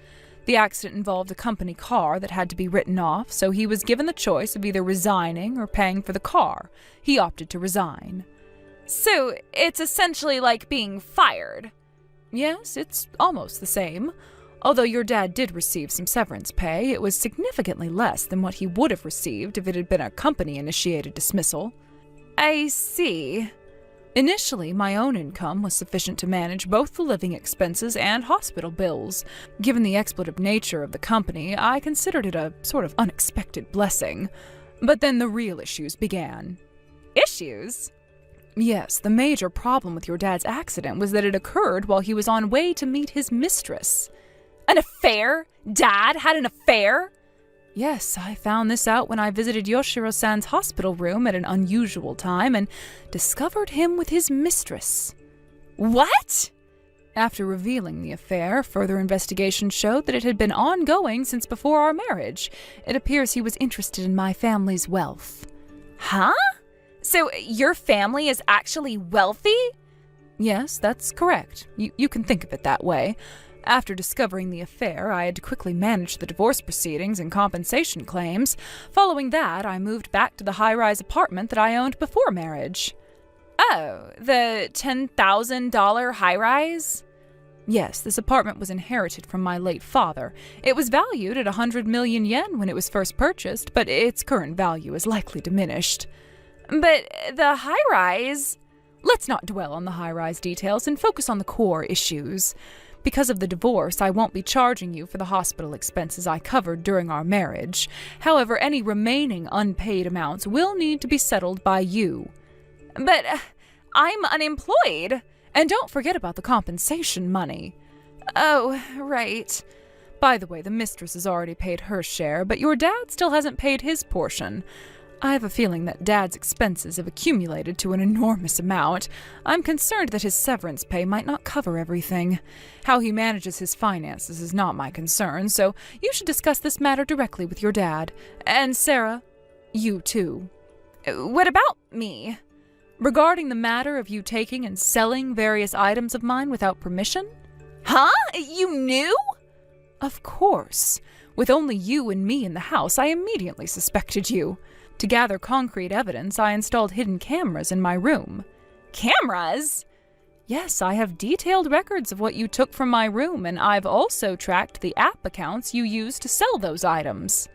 The accident involved a company car that had to be written off, so he was given the choice of either resigning or paying for the car. He opted to resign. So it's essentially like being fired. Yes, it's almost the same. Although your dad did receive some severance pay, it was significantly less than what he would have received if it had been a company-initiated dismissal. I see. Initially, my own income was sufficient to manage both the living expenses and hospital bills. Given the expletive nature of the company, I considered it a sort of unexpected blessing. But then the real issues began. Issues? Yes, the major problem with your dad's accident was that it occurred while he was on way to meet his mistress. An affair? Dad had an affair? Yes, I found this out when I visited Yoshiro-san's hospital room at an unusual time and discovered him with his mistress. What? After revealing the affair, further investigation showed that it had been ongoing since before our marriage. It appears he was interested in my family's wealth. Huh? So your family is actually wealthy? Yes, that's correct. You can think of it that way. After discovering the affair, I had to quickly manage the divorce proceedings and compensation claims. Following that, I moved back to the high-rise apartment that I owned before marriage. Oh, the $10,000 high-rise? Yes, this apartment was inherited from my late father. It was valued at 100 million yen when it was first purchased, but its current value is likely diminished. But the high-rise? Let's not dwell on the high-rise details and focus on the core issues. Because of the divorce, I won't be charging you for the hospital expenses I covered during our marriage. However, any remaining unpaid amounts will need to be settled by you. But I'm unemployed. And don't forget about the compensation money. Oh, right. By the way, the mistress has already paid her share, but your dad still hasn't paid his portion. I have a feeling that Dad's expenses have accumulated to an enormous amount. I'm concerned that his severance pay might not cover everything. How he manages his finances is not my concern, so you should discuss this matter directly with your dad. And Sarah, you too. What about me? Regarding the matter of you taking and selling various items of mine without permission? Huh? You knew? Of course. With only you and me in the house, I immediately suspected you. To gather concrete evidence, I installed hidden cameras in my room. Cameras? Yes, I have detailed records of what you took from my room, and I've also tracked the app accounts you used to sell those items.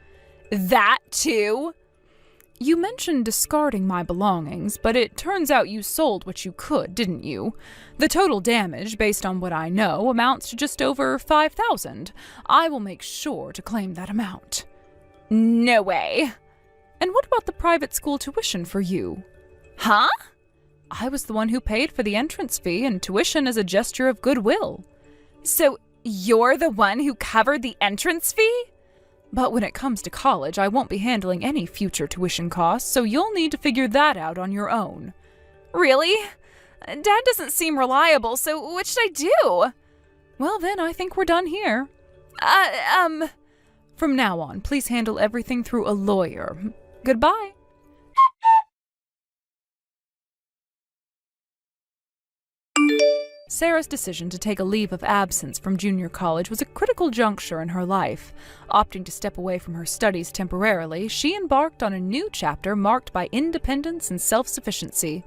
That too? You mentioned discarding my belongings, but it turns out you sold what you could, didn't you? The total damage, based on what I know, amounts to just over 5,000. I will make sure to claim that amount. No way. And what about the private school tuition for you? Huh? I was the one who paid for the entrance fee and tuition as a gesture of goodwill. So you're the one who covered the entrance fee? But when it comes to college, I won't be handling any future tuition costs, so you'll need to figure that out on your own. Really? Dad doesn't seem reliable, so what should I do? Well then, I think we're done here. From now on, please handle everything through a lawyer. Goodbye. Sarah's decision to take a leave of absence from junior college was a critical juncture in her life. Opting to step away from her studies temporarily, she embarked on a new chapter marked by independence and self-sufficiency.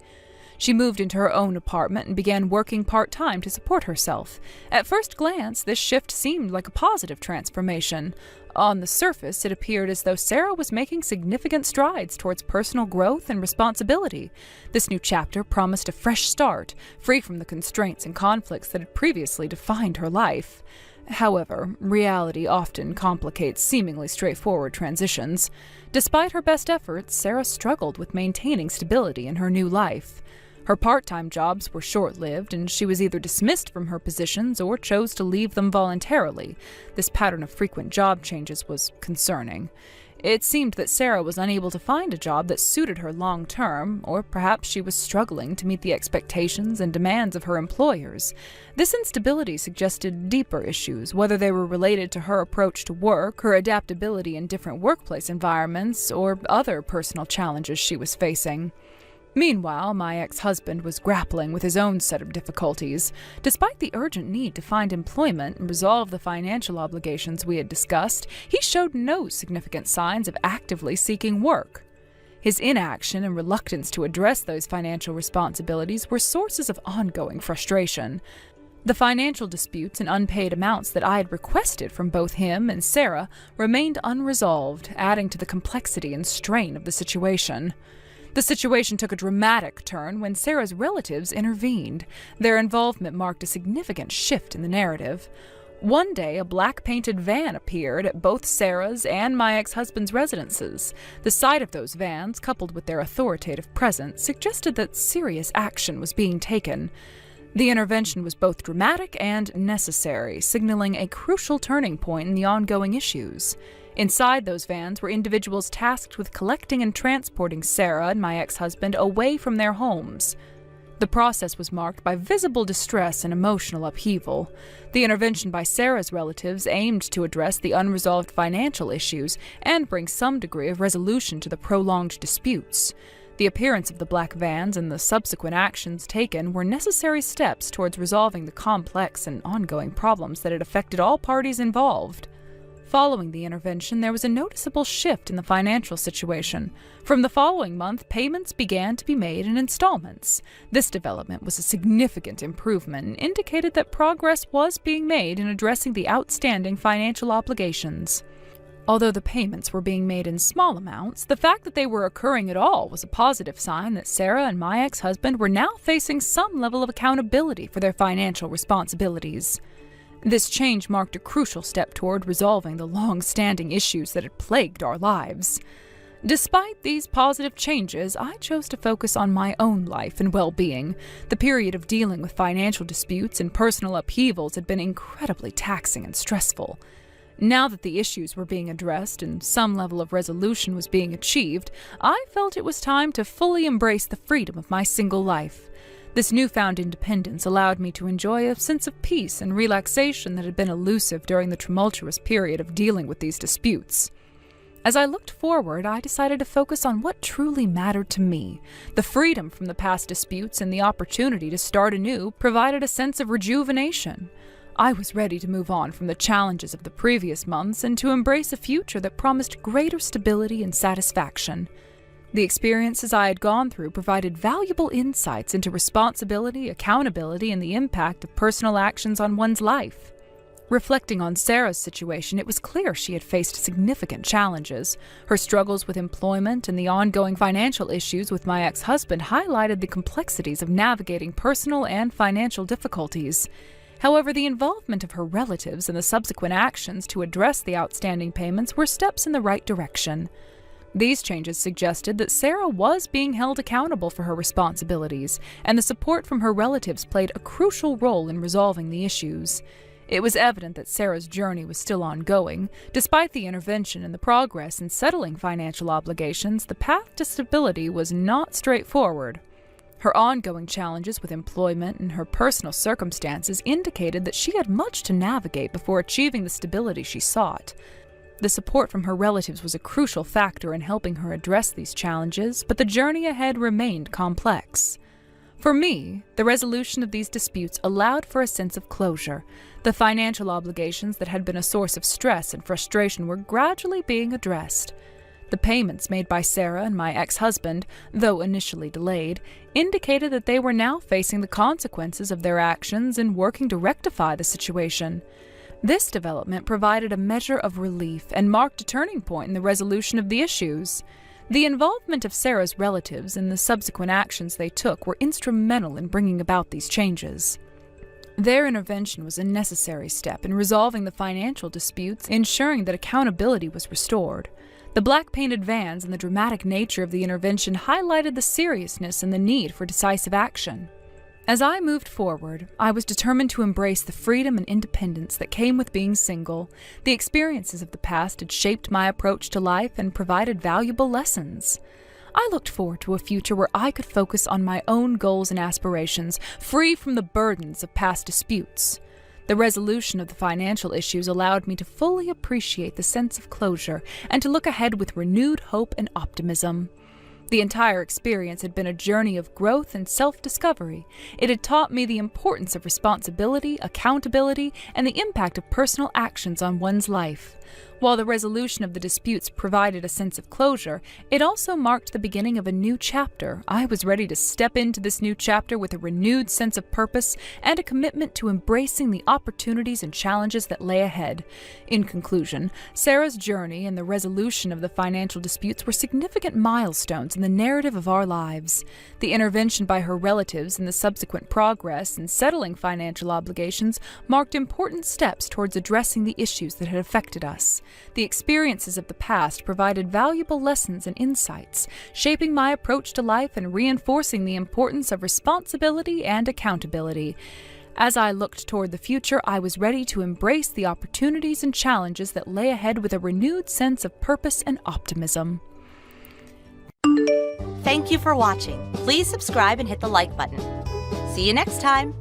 She moved into her own apartment and began working part-time to support herself. At first glance, this shift seemed like a positive transformation. On the surface, it appeared as though Sarah was making significant strides towards personal growth and responsibility. This new chapter promised a fresh start, free from the constraints and conflicts that had previously defined her life. However, reality often complicates seemingly straightforward transitions. Despite her best efforts, Sarah struggled with maintaining stability in her new life. Her part-time jobs were short-lived, and she was either dismissed from her positions or chose to leave them voluntarily. This pattern of frequent job changes was concerning. It seemed that Sarah was unable to find a job that suited her long-term, or perhaps she was struggling to meet the expectations and demands of her employers. This instability suggested deeper issues, whether they were related to her approach to work, her adaptability in different workplace environments, or other personal challenges she was facing. Meanwhile, my ex-husband was grappling with his own set of difficulties. Despite the urgent need to find employment and resolve the financial obligations we had discussed, he showed no significant signs of actively seeking work. His inaction and reluctance to address those financial responsibilities were sources of ongoing frustration. The financial disputes and unpaid amounts that I had requested from both him and Sarah remained unresolved, adding to the complexity and strain of the situation. The situation took a dramatic turn when Sarah's relatives intervened. Their involvement marked a significant shift in the narrative. One day, a black-painted van appeared at both Sarah's and my ex-husband's residences. The sight of those vans, coupled with their authoritative presence, suggested that serious action was being taken. The intervention was both dramatic and necessary, signaling a crucial turning point in the ongoing issues. Inside those vans were individuals tasked with collecting and transporting Sarah and my ex-husband away from their homes. The process was marked by visible distress and emotional upheaval. The intervention by Sarah's relatives aimed to address the unresolved financial issues and bring some degree of resolution to the prolonged disputes. The appearance of the black vans and the subsequent actions taken were necessary steps towards resolving the complex and ongoing problems that had affected all parties involved. Following the intervention, there was a noticeable shift in the financial situation. From the following month, payments began to be made in installments. This development was a significant improvement and indicated that progress was being made in addressing the outstanding financial obligations. Although the payments were being made in small amounts, the fact that they were occurring at all was a positive sign that Sarah and my ex-husband were now facing some level of accountability for their financial responsibilities. This change marked a crucial step toward resolving the long-standing issues that had plagued our lives. Despite these positive changes, I chose to focus on my own life and well-being. The period of dealing with financial disputes and personal upheavals had been incredibly taxing and stressful. Now that the issues were being addressed and some level of resolution was being achieved, I felt it was time to fully embrace the freedom of my single life. This newfound independence allowed me to enjoy a sense of peace and relaxation that had been elusive during the tumultuous period of dealing with these disputes. As I looked forward, I decided to focus on what truly mattered to me. The freedom from the past disputes and the opportunity to start anew provided a sense of rejuvenation. I was ready to move on from the challenges of the previous months and to embrace a future that promised greater stability and satisfaction. The experiences I had gone through provided valuable insights into responsibility, accountability, and the impact of personal actions on one's life. Reflecting on Sarah's situation, it was clear she had faced significant challenges. Her struggles with employment and the ongoing financial issues with my ex-husband highlighted the complexities of navigating personal and financial difficulties. However, the involvement of her relatives and the subsequent actions to address the outstanding payments were steps in the right direction. These changes suggested that Sarah was being held accountable for her responsibilities, and the support from her relatives played a crucial role in resolving the issues. It was evident that Sarah's journey was still ongoing. Despite the intervention and the progress in settling financial obligations, the path to stability was not straightforward. Her ongoing challenges with employment and her personal circumstances indicated that she had much to navigate before achieving the stability she sought. The support from her relatives was a crucial factor in helping her address these challenges, but the journey ahead remained complex. For me, the resolution of these disputes allowed for a sense of closure. The financial obligations that had been a source of stress and frustration were gradually being addressed. The payments made by Sarah and my ex-husband, though initially delayed, indicated that they were now facing the consequences of their actions and working to rectify the situation. This development provided a measure of relief and marked a turning point in the resolution of the issues. The involvement of Sarah's relatives and the subsequent actions they took were instrumental in bringing about these changes. Their intervention was a necessary step in resolving the financial disputes, ensuring that accountability was restored. The black-painted vans and the dramatic nature of the intervention highlighted the seriousness and the need for decisive action. As I moved forward, I was determined to embrace the freedom and independence that came with being single. The experiences of the past had shaped my approach to life and provided valuable lessons. I looked forward to a future where I could focus on my own goals and aspirations, free from the burdens of past disputes. The resolution of the financial issues allowed me to fully appreciate the sense of closure and to look ahead with renewed hope and optimism. The entire experience had been a journey of growth and self-discovery. It had taught me the importance of responsibility, accountability, and the impact of personal actions on one's life. While the resolution of the disputes provided a sense of closure, it also marked the beginning of a new chapter. I was ready to step into this new chapter with a renewed sense of purpose and a commitment to embracing the opportunities and challenges that lay ahead. In conclusion, Sarah's journey and the resolution of the financial disputes were significant milestones in the narrative of our lives. The intervention by her relatives and the subsequent progress in settling financial obligations marked important steps towards addressing the issues that had affected us. The experiences of the past provided valuable lessons and insights, shaping my approach to life and reinforcing the importance of responsibility and accountability. As I looked toward the future, I was ready to embrace the opportunities and challenges that lay ahead with a renewed sense of purpose and optimism. Thank you for watching. Please subscribe and hit the like button. See you next time.